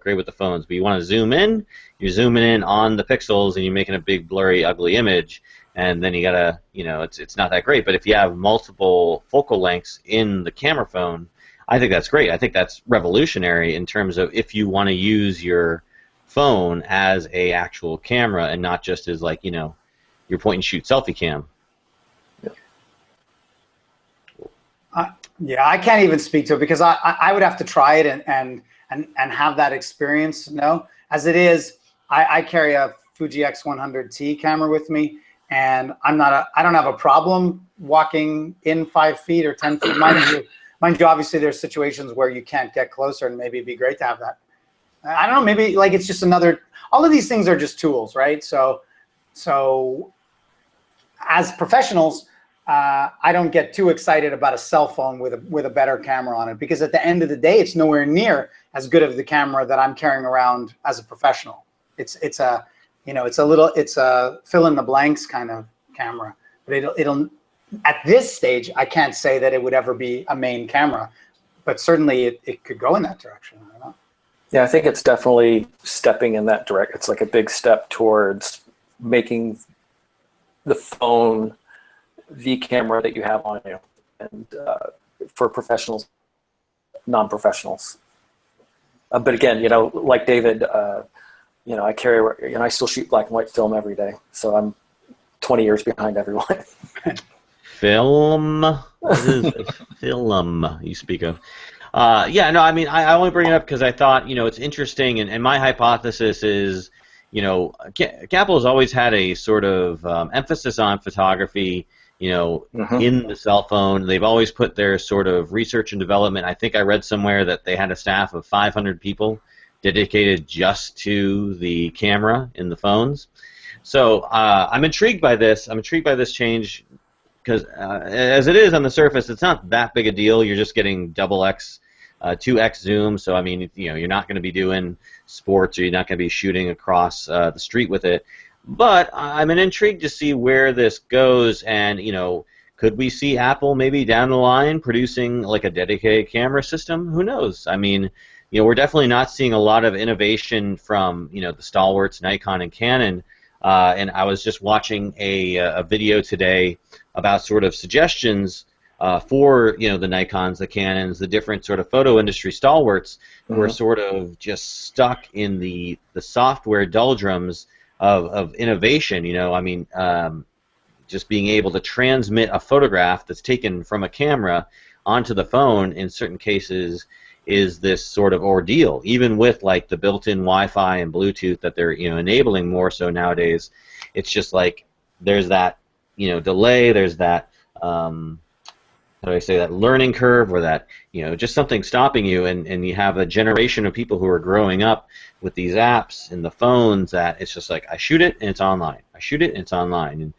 great with the phones, but you want to zoom in, you're zooming in on the pixels and you're making a big blurry ugly image, and then you gotta, it's not that great. But if you have multiple focal lengths in the camera phone, I think that's great. I think that's revolutionary in terms of if you want to use your phone as a actual camera and not just as like your point and shoot selfie cam. Yeah, I can't even speak to it because I would have to try it and have that experience. As it is, I carry a Fuji X100T camera with me, and I don't have a problem walking in 5 feet or 10 feet. Mind you, obviously there's situations where you can't get closer, and maybe it'd be great to have that. I don't know, maybe like it's just all of these things are just tools, right? So as professionals, I don't get too excited about a cell phone with a better camera on it, because at the end of the day, it's nowhere near as good as the camera that I'm carrying around as a professional. It's a fill in the blanks kind of camera, but it'll at this stage, I can't say that it would ever be a main camera, but certainly it could go in that direction. I don't know. Yeah, I think it's definitely stepping in that direction. It's like a big step towards making the phone the camera that you have on you, and for professionals, non-professionals. But again, like David, I carry, I still shoot black and white film every day, so I'm 20 years behind everyone. Film? What is film you speak of? Yeah, no, I mean, I only bring it up because I thought, it's interesting, and my hypothesis is, Apple has always had a sort of emphasis on photography, in the cell phone. They've always put their sort of research and development. I think I read somewhere that they had a staff of 500 people dedicated just to the camera in the phones. So I'm intrigued by this. I'm intrigued by this change because as it is on the surface, it's not that big a deal. You're just getting XX, 2x zoom. So I mean, you're not going to be doing sports, or you're not going to be shooting across the street with it. But I'm intrigued to see where this goes, and could we see Apple maybe down the line producing like a dedicated camera system? Who knows? I mean, we're definitely not seeing a lot of innovation from the stalwarts Nikon and Canon. And I was just watching a video today about sort of suggestions for the Nikons, the Canons, the different sort of photo industry stalwarts who are sort of just stuck in the software doldrums of innovation. I mean, just being able to transmit a photograph that's taken from a camera onto the phone in certain cases is this sort of ordeal, even with like the built-in Wi-Fi and Bluetooth that they're enabling more so nowadays. It's just like there's that delay, there's that how do I say, that learning curve, or that just something stopping you, and you have a generation of people who are growing up with these apps and the phones that it's just like I shoot it and it's online, I shoot it and it's online, and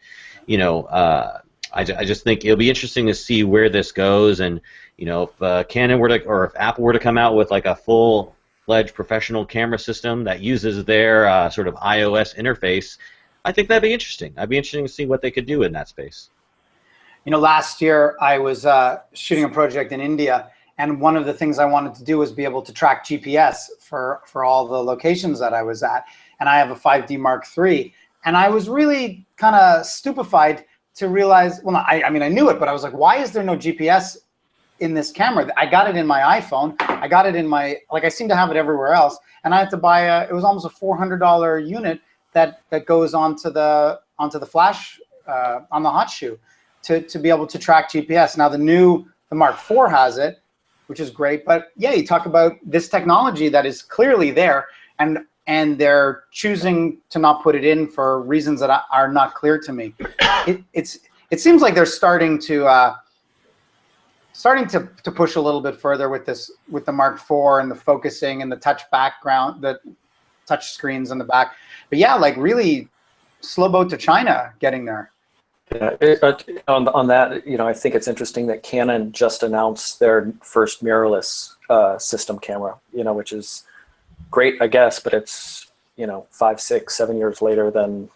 I just think it'll be interesting to see where this goes, and if Canon were to, or if Apple were to come out with like a full-fledged professional camera system that uses their sort of iOS interface, I think that'd be interesting. I'd be interested to see what they could do in that space. Last year I was shooting a project in India, and one of the things I wanted to do was be able to track GPS for all the locations that I was at. And I have a 5D Mark III, and I was really kind of stupefied to realize, well, I mean, I knew it, but I was like, why is there no GPS in this camera? I got it in my iPhone. I got it in my, I seem to have it everywhere else. And I had to buy it was almost a $400 unit that goes onto the flash, on the hot shoe to be able to track GPS. Now the Mark IV has it, which is great, but yeah, you talk about this technology that is clearly there, and they're choosing to not put it in for reasons that are not clear to me. It seems like they're starting to push a little bit further with the Mark IV and the focusing and the touch background, the touch screens in the back. But yeah, like really slow boat to China getting there. Yeah, on that, I think it's interesting that Canon just announced their first mirrorless system camera, which is great, I guess, but it's 5, 6, 7 years later than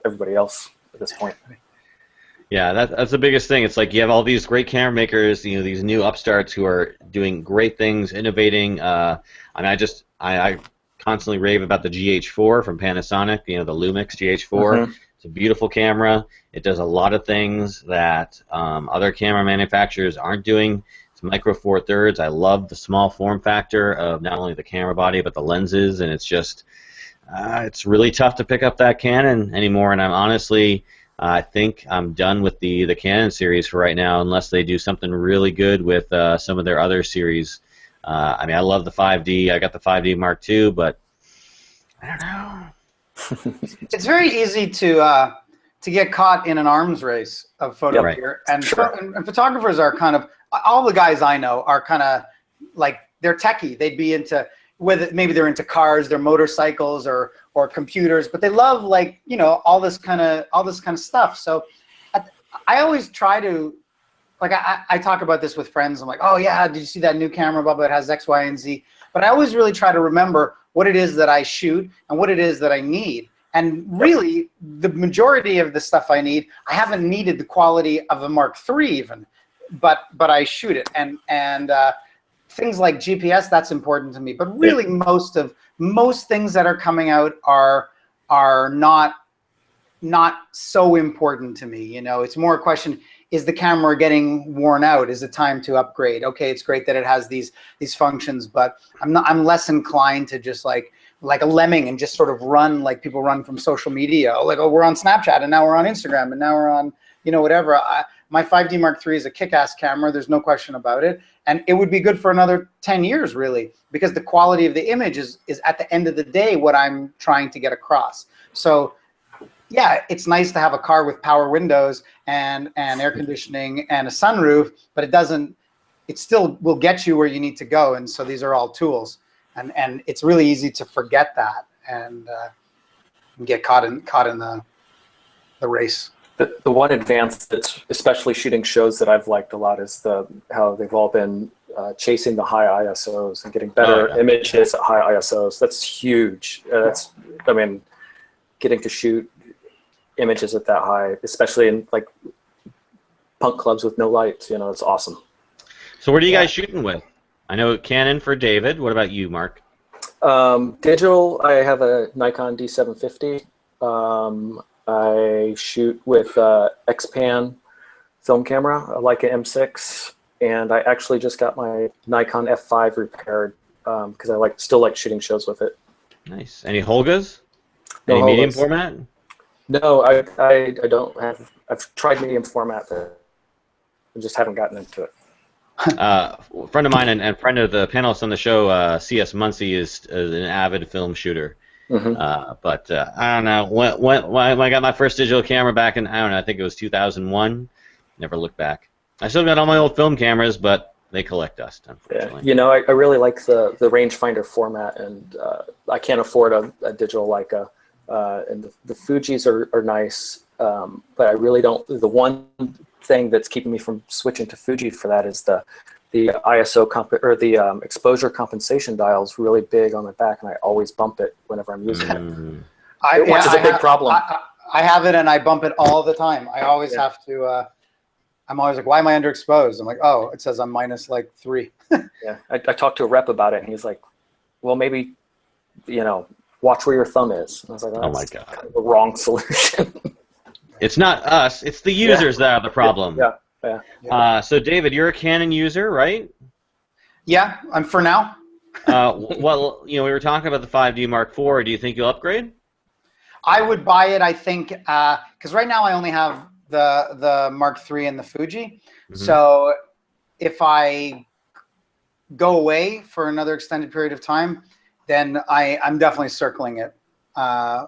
everybody else at this point. Yeah, that's the biggest thing. It's like you have all these great camera makers, these new upstarts who are doing great things, innovating. I mean, I constantly rave about the GH4 from Panasonic, the Lumix GH4. Mm-hmm. It's a beautiful camera. It does a lot of things that other camera manufacturers aren't doing. It's micro four thirds. I love the small form factor of not only the camera body but the lenses, and it's just it's really tough to pick up that Canon anymore. And I'm honestly, I think I'm done with the Canon series for right now, unless they do something really good with some of their other series. I mean, I love the 5D. I got the 5D Mark II, but I don't know. It's very easy to get caught in an arms race of photo gear, and photographers are kind of, all the guys I know are kind of like, they're techie. They'd be into, whether maybe they're into cars, their motorcycles, or computers, but they love all this kind of stuff. So I always try to, I talk about this with friends. I'm like, oh yeah, did you see that new camera? Blah, blah, it has X, Y, and Z. But I always really try to remember what it is that I shoot and what it is that I need. And really, the majority of the stuff I need, I haven't needed the quality of a Mark III even, but I shoot it. And things like GPS, that's important to me. But really, most things that are coming out are not so important to me. It's more a question: is the camera getting worn out? Is it time to upgrade? Okay, it's great that it has these functions, but I'm less inclined to just like a lemming and just sort of run like people run from social media. Like, oh, we're on Snapchat, and now we're on Instagram, and now we're on whatever. My 5D Mark III is a kick-ass camera. There's no question about it, and it would be good for another 10 years really, because the quality of the image is at the end of the day what I'm trying to get across. So yeah, it's nice to have a car with power windows and air conditioning and a sunroof, but it still will get you where you need to go. And so these are all tools, and it's really easy to forget that and get caught in the race. The one advance that's especially shooting shows that I've liked a lot is how they've all been chasing the high ISOs and getting better images at high ISOs. That's huge. I mean, getting to shoot images at that high, especially in like punk clubs with no lights, it's awesome. So what are you guys shooting with? I know Canon for David. What about you, Mark? Digital, I have a Nikon D750. I shoot with Xpan film camera, a Leica M6, and I actually just got my Nikon F5 repaired because I still like shooting shows with it. Nice. Any Holgas? No Any Holgas. medium format? No, I don't have. I've tried medium format, but I just haven't gotten into it. A friend of mine and friend of the panelists on the show, C.S. Muncie, is an avid film shooter. But I don't know. When I got my first digital camera back in, I don't know, I think it was 2001, never looked back. I still got all my old film cameras, but they collect dust, unfortunately. Yeah. You know, I really like the rangefinder format, and I can't afford a digital Leica. And the Fujis are nice, but I really don't. The one thing that's keeping me from switching to Fuji for that is the ISO or the exposure compensation dial is really big on the back, and I always bump it whenever I'm using it. Which is a big problem. I have it, and I bump it all the time. I always have to. I'm always like, why am I underexposed? I'm like, oh, it says I'm minus like 3. Yeah, I talked to a rep about it, and he's like, well, maybe, you know, watch where your thumb is. And I was like, oh my God, kind of the wrong solution. It's not us; it's the users that are the problem. Yeah. So, David, you're a Canon user, right? Yeah, I'm for now. Well, you know, we were talking about the 5D Mark IV. Do you think you'll upgrade? I would buy it, I think, because right now I only have the Mark III and the Fuji. So if I go away for another extended period of time, then I'm definitely circling it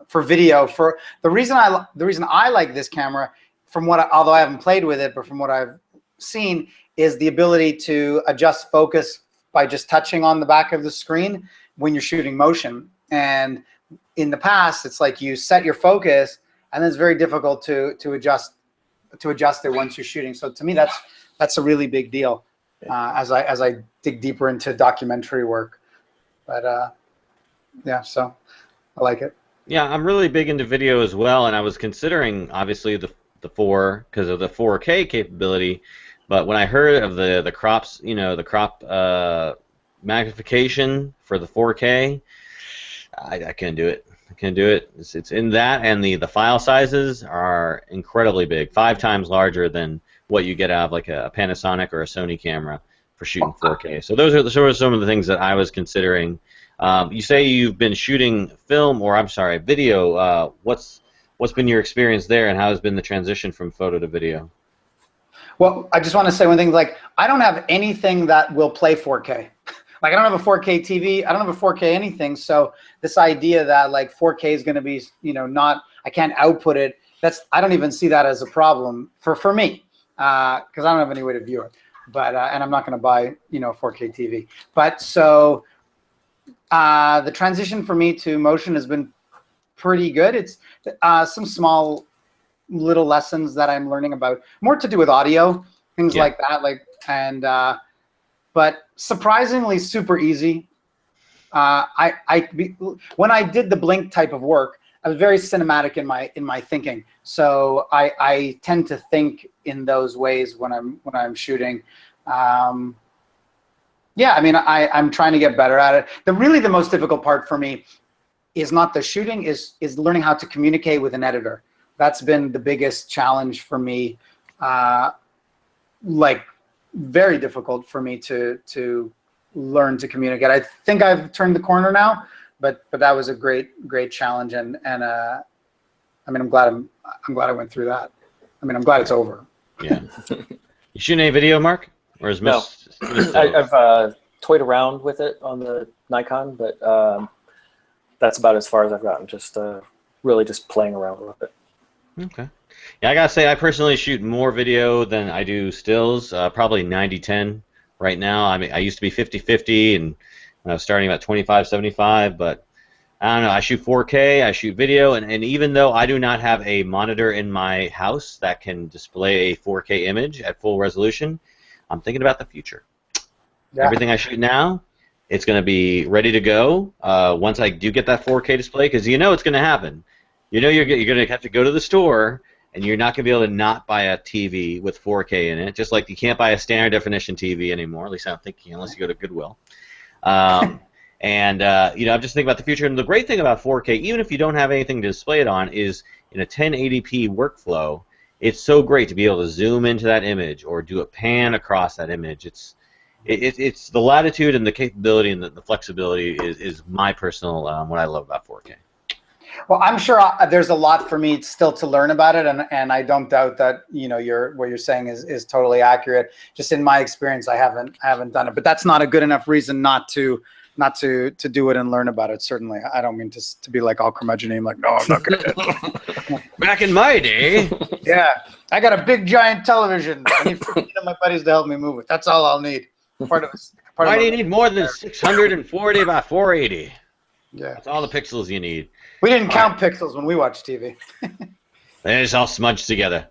for video. For the reason I like this camera, although I haven't played with it, but from what I've seen, is the ability to adjust focus by just touching on the back of the screen when you're shooting motion. And in the past, it's like you set your focus, and then it's very difficult to adjust it once you're shooting. So to me, that's a really big deal as I dig deeper into documentary work. But yeah, so I like it. Yeah, I'm really big into video as well, and I was considering obviously the 4 because of the 4K capability. But when I heard of the crops, you know, the crop magnification for the 4K, I couldn't do it. I can't do it. It's in that, and the file sizes are incredibly big, 5 times larger than what you get out of like a Panasonic or a Sony camera for shooting 4K. So those are some of the things that I was considering. You say you've been shooting film, or I'm sorry, video. What's been your experience there, and how has been the transition from photo to video? Well, I just want to say one thing. Like, I don't have anything that will play 4K. Like, I don't have a 4K TV. I don't have a 4K anything. So this idea that like 4K is going to be, you know, I can't output it. I don't even see that as a problem for me, because I don't have any way to view it. But and I'm not going to buy, you know, a 4K TV. But so the transition for me to motion has been pretty good. It's some small little lessons that I'm learning about, more to do with audio, things like that. Like, and but surprisingly super easy. When I did the blink type of work, I was very cinematic in my thinking. So I tend to think in those ways when I'm shooting. Yeah, I mean, I'm trying to get better at it. The most difficult part for me is not the shooting, is learning how to communicate with an editor. That's been the biggest challenge for me. Like, very difficult for me to learn to communicate. I think I've turned the corner now, but that was a great challenge, and I mean, I'm glad I went through that. I mean, I'm glad it's over. Yeah. You shooting any video, Mark? Or is no? I've toyed around with it on the Nikon, but that's about as far as I've gotten. Just really just playing around with it. Okay. Yeah, I gotta say, I personally shoot more video than I do stills. Probably 90-10 right now. I mean, I used to be 50-50, and when I was starting about 25-75. But I don't know. I shoot 4K. I shoot video, and even though I do not have a monitor in my house that can display a 4K image at full resolution, I'm thinking about the future. Yeah. Everything I shoot now, it's going to be ready to go once I do get that 4K display, because you know it's going to happen. You know you're going to have to go to the store, and you're not going to be able to not buy a TV with 4K in it, just like you can't buy a standard definition TV anymore. At least I don't think you can, unless you go to Goodwill. And you know, I'm just thinking about the future. And the great thing about 4K, even if you don't have anything to display it on, is in a 1080p workflow, it's so great to be able to zoom into that image or do a pan across that image. It's the latitude and the capability and the flexibility is my personal what I love about 4K. Well, I'm sure there's a lot for me still to learn about it, and I don't doubt that what you're saying is totally accurate. Just in my experience, I haven't done it, but that's not a good enough reason not to do it and learn about it. Certainly, I don't mean to be like all curmudgeon, like, no, I'm not good. Back in my day. Yeah, I got a big giant television. I need 15 of my buddies to help me move it. That's all I'll need. Why do you need more than 640 by 480? Yeah, That's all the pixels you need. we didn't count pixels when we watched TV. They're just all smudged together.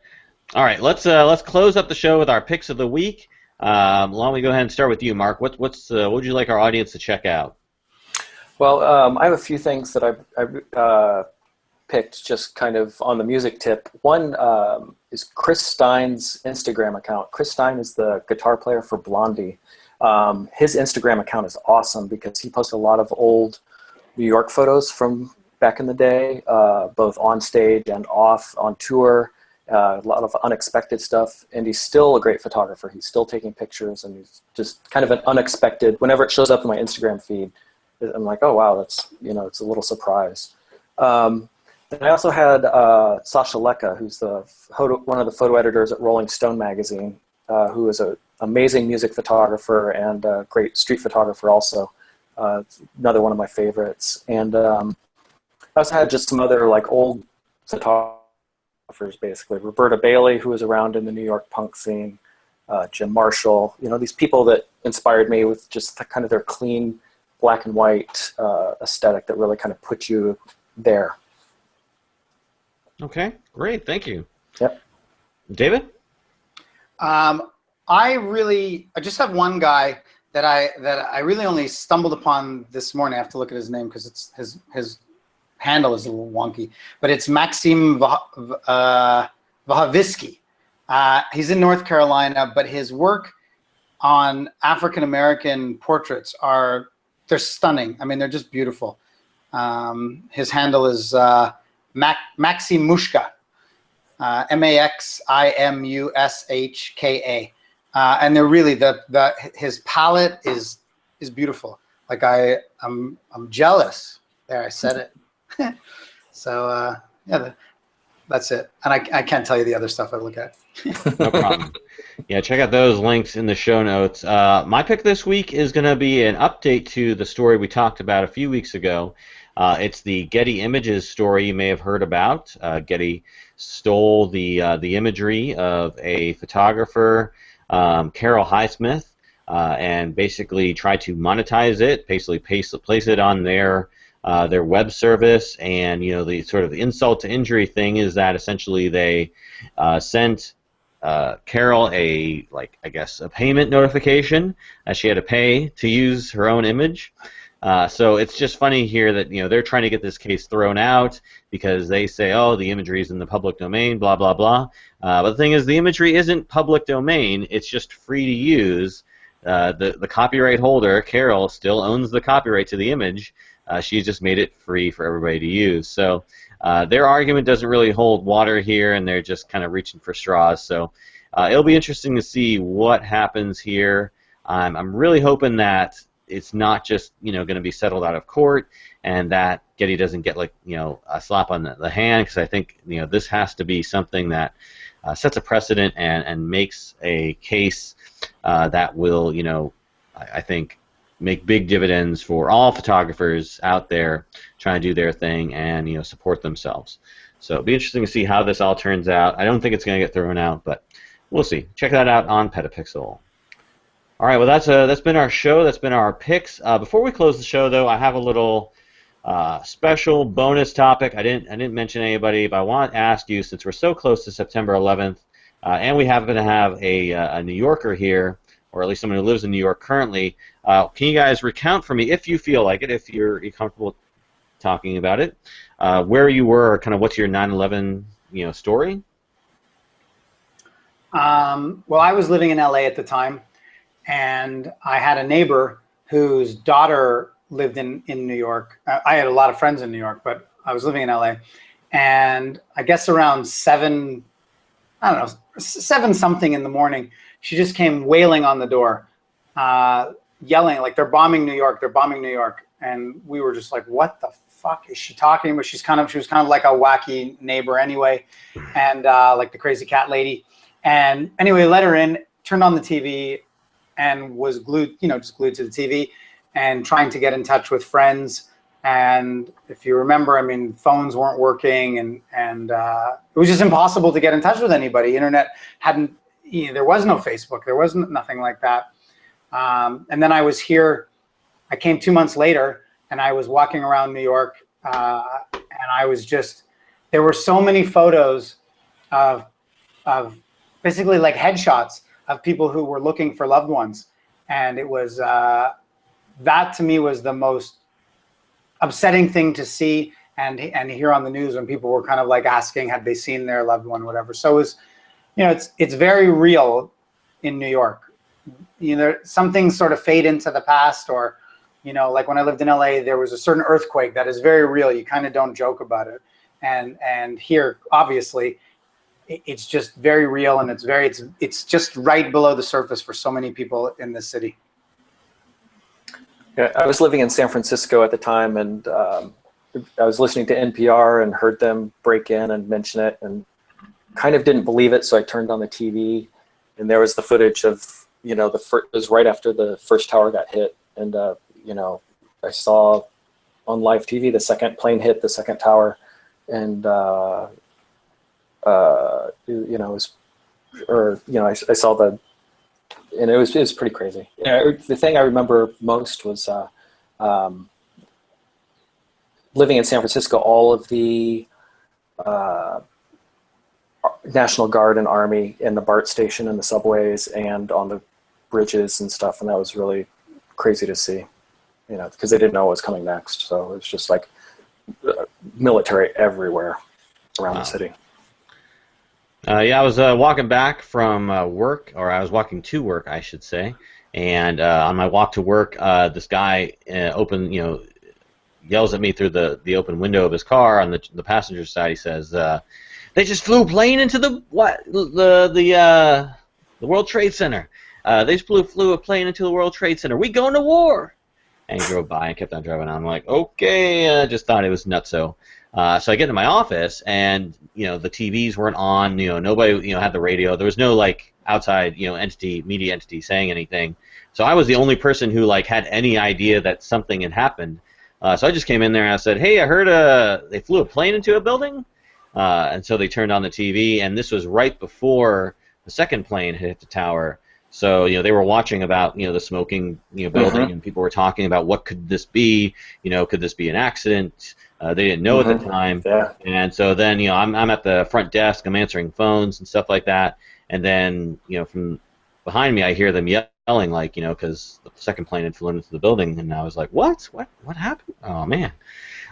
All right, let's close up the show with our picks of the week. Why don't we go ahead and start with you, Mark? What would you like our audience to check out? Well, I have a few things that I picked just kind of on the music tip. One is Chris Stein's Instagram account. Chris Stein is the guitar player for Blondie. His Instagram account is awesome because he posts a lot of old New York photos from back in the day, both on stage and off, on tour, a lot of unexpected stuff. And he's still a great photographer. He's still taking pictures, and he's just kind of an unexpected, whenever it shows up in my Instagram feed, I'm like, oh, wow, that's, it's a little surprise. Then I also had Sasha Leka, who's one of the photo editors at Rolling Stone magazine, who is an amazing music photographer and a great street photographer also. Another one of my favorites. And I also had just some other like old photographers, basically. Roberta Bailey, who was around in the New York punk scene, Jim Marshall, these people that inspired me with just kind of their clean black and white aesthetic that really kind of put you there. Okay, great, thank you. Yep. David? I just have one guy that I really only stumbled upon this morning. I have to look at his name because it's his handle is a little wonky, but it's Maxim Vahavisky. He's in North Carolina, but his work on African American portraits they're stunning. I mean, they're just beautiful. His handle is Maximushka, Maximushka, and they're really his palette is beautiful. Like I'm jealous. There, I said it. So yeah, that's it. And I can't tell you the other stuff I look at. No problem. Yeah, check out those links in the show notes. My pick this week is going to be an update to the story we talked about a few weeks ago. It's the Getty Images story you may have heard about. Getty stole the imagery of a photographer, Carol Highsmith, and basically tried to monetize it, basically place it on their web service. And the sort of insult to injury thing is that essentially they sent Carol a payment notification that she had to pay to use her own image. So it's just funny here that they're trying to get this case thrown out because they say, oh, the imagery is in the public domain, blah blah blah. But the thing is, the imagery isn't public domain; it's just free to use. The copyright holder, Carol, still owns the copyright to the image. She's just made it free for everybody to use. So their argument doesn't really hold water here, and they're just kind of reaching for straws. So it'll be interesting to see what happens here. I'm really hoping that it's not just going to be settled out of court, and that Getty doesn't get a slap on the hand, because I think this has to be something that sets a precedent and makes a case that will I think make big dividends for all photographers out there trying to do their thing and support themselves. So it'll be interesting to see how this all turns out. I don't think it's going to get thrown out, but we'll see. Check that out on Petapixel. All right, well, that's been our show. That's been our picks. Before we close the show, though, I have a little special bonus topic. I didn't mention anybody, but I want to ask you, since we're so close to September 11th, and we happen to have a New Yorker here, or at least someone who lives in New York currently, can you guys recount for me, if you feel like it, if you're comfortable talking about it, where you were, or kind of what's your 9/11 story? Well, I was living in LA at the time, and I had a neighbor whose daughter lived in New York. I had a lot of friends in New York, but I was living in LA. And I guess around 7 something in the morning, she just came wailing on the door, yelling like, they're bombing New York, they're bombing New York. And we were just like, what the fuck is she talking about? She was kind of like a wacky neighbor anyway, and like the crazy cat lady. And anyway, let her in, turned on the TV, and was glued, just glued to the TV, and trying to get in touch with friends. And if you remember, I mean, phones weren't working, and it was just impossible to get in touch with anybody. Internet hadn't, there was no Facebook, there was nothing like that. And then I came 2 months later, and I was walking around New York, and I was just, there were so many photos of basically like headshots of people who were looking for loved ones. And it was, that to me was the most upsetting thing to see and hear on the news when people were kind of like asking, had they seen their loved one, whatever. So it was, it's very real in New York. Some things sort of fade into the past, or, like when I lived in LA, there was a certain earthquake that is very real. You kind of don't joke about it. And here, obviously, it's just very real, and it's just right below the surface for so many people in this city. Yeah, I was living in San Francisco at the time, and I was listening to NPR and heard them break in and mention it, and kind of didn't believe it, so I turned on the TV, and there was the footage of, it was right after the first tower got hit, and I saw on live TV the second plane hit the second tower, and I saw and it was pretty crazy. The thing I remember most was living in San Francisco. All of the National Guard and Army in the BART station and the subways and on the bridges and stuff, and that was really crazy to see. Because they didn't know what was coming next, so it was just like military everywhere around the city. Yeah, I was walking back from work, or I was walking to work, I should say. And on my walk to work, this guy yells at me through the open window of his car on the passenger side. He says, "They just flew a plane into the World Trade Center. They just flew a plane into the World Trade Center. We going to war?" And he drove by and kept on driving on. I'm like, okay, I just thought it was nutso. So I get to my office, and the TVs weren't on. Nobody had the radio. There was no like outside media entity saying anything. So I was the only person who like had any idea that something had happened. So I just came in there and I said, "Hey, I heard they flew a plane into a building." And so they turned on the TV, and this was right before the second plane hit the tower. So they were watching about the smoking building, and people were talking about what could this be? Could this be an accident? They didn't know at the time. Yeah. And so then I'm at the front desk, I'm answering phones and stuff like that, and then from behind me I hear them yelling like because the second plane had flown into the building, and I was like, what happened? Oh man,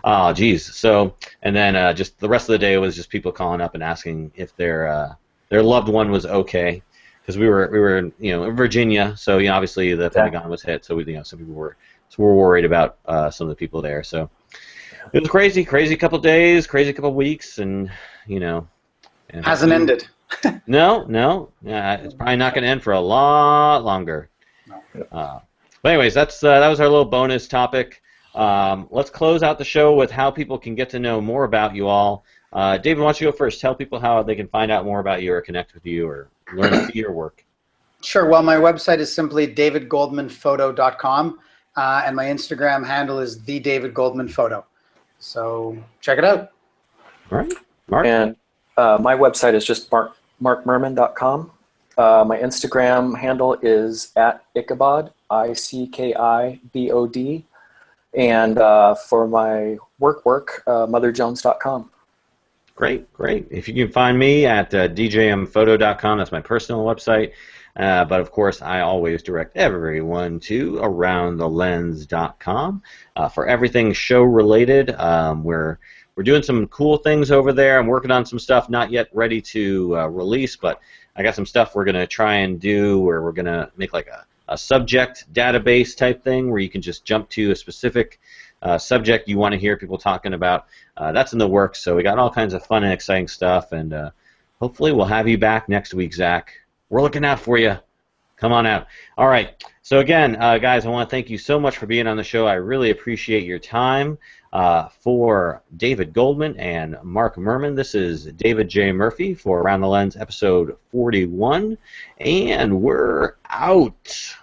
oh geez. So and then just the rest of the day was just people calling up and asking if their loved one was okay. Because we were in Virginia, so obviously the Pentagon was hit, so some people were worried about some of the people there. So it was crazy couple days, crazy couple weeks, and Hasn't ended. No, it's probably not going to end for a lot longer. No. But anyways, that was our little bonus topic. Let's close out the show with how people can get to know more about you all. David, why don't you go first? Tell people how they can find out more about you or connect with you or learn to see your work. Sure. Well, my website is simply davidgoldmanphoto.com, and my Instagram handle is @thedavidgoldmanphoto. So check it out. All right, Mark. And my website is just markmurrmann.com. My Instagram handle is @Ichabod, ICKIBOD, and for my work, motherjones.com. Great. If you can find me at djmphoto.com, that's my personal website. But of course, I always direct everyone to aroundthelens.com for everything show related. We're doing some cool things over there. I'm working on some stuff not yet ready to release, but I got some stuff we're going to try and do where we're going to make like a subject database type thing where you can just jump to a specific subject you want to hear people talking about. That's in the works, so we got all kinds of fun and exciting stuff, and hopefully we'll have you back next week, Zach. We're looking out for you. Come on out. All right. So again, guys, I want to thank you so much for being on the show. I really appreciate your time. For David Goldman and Mark Murrmann, this is David J. Murphy for Around the Lens episode 41, and we're out.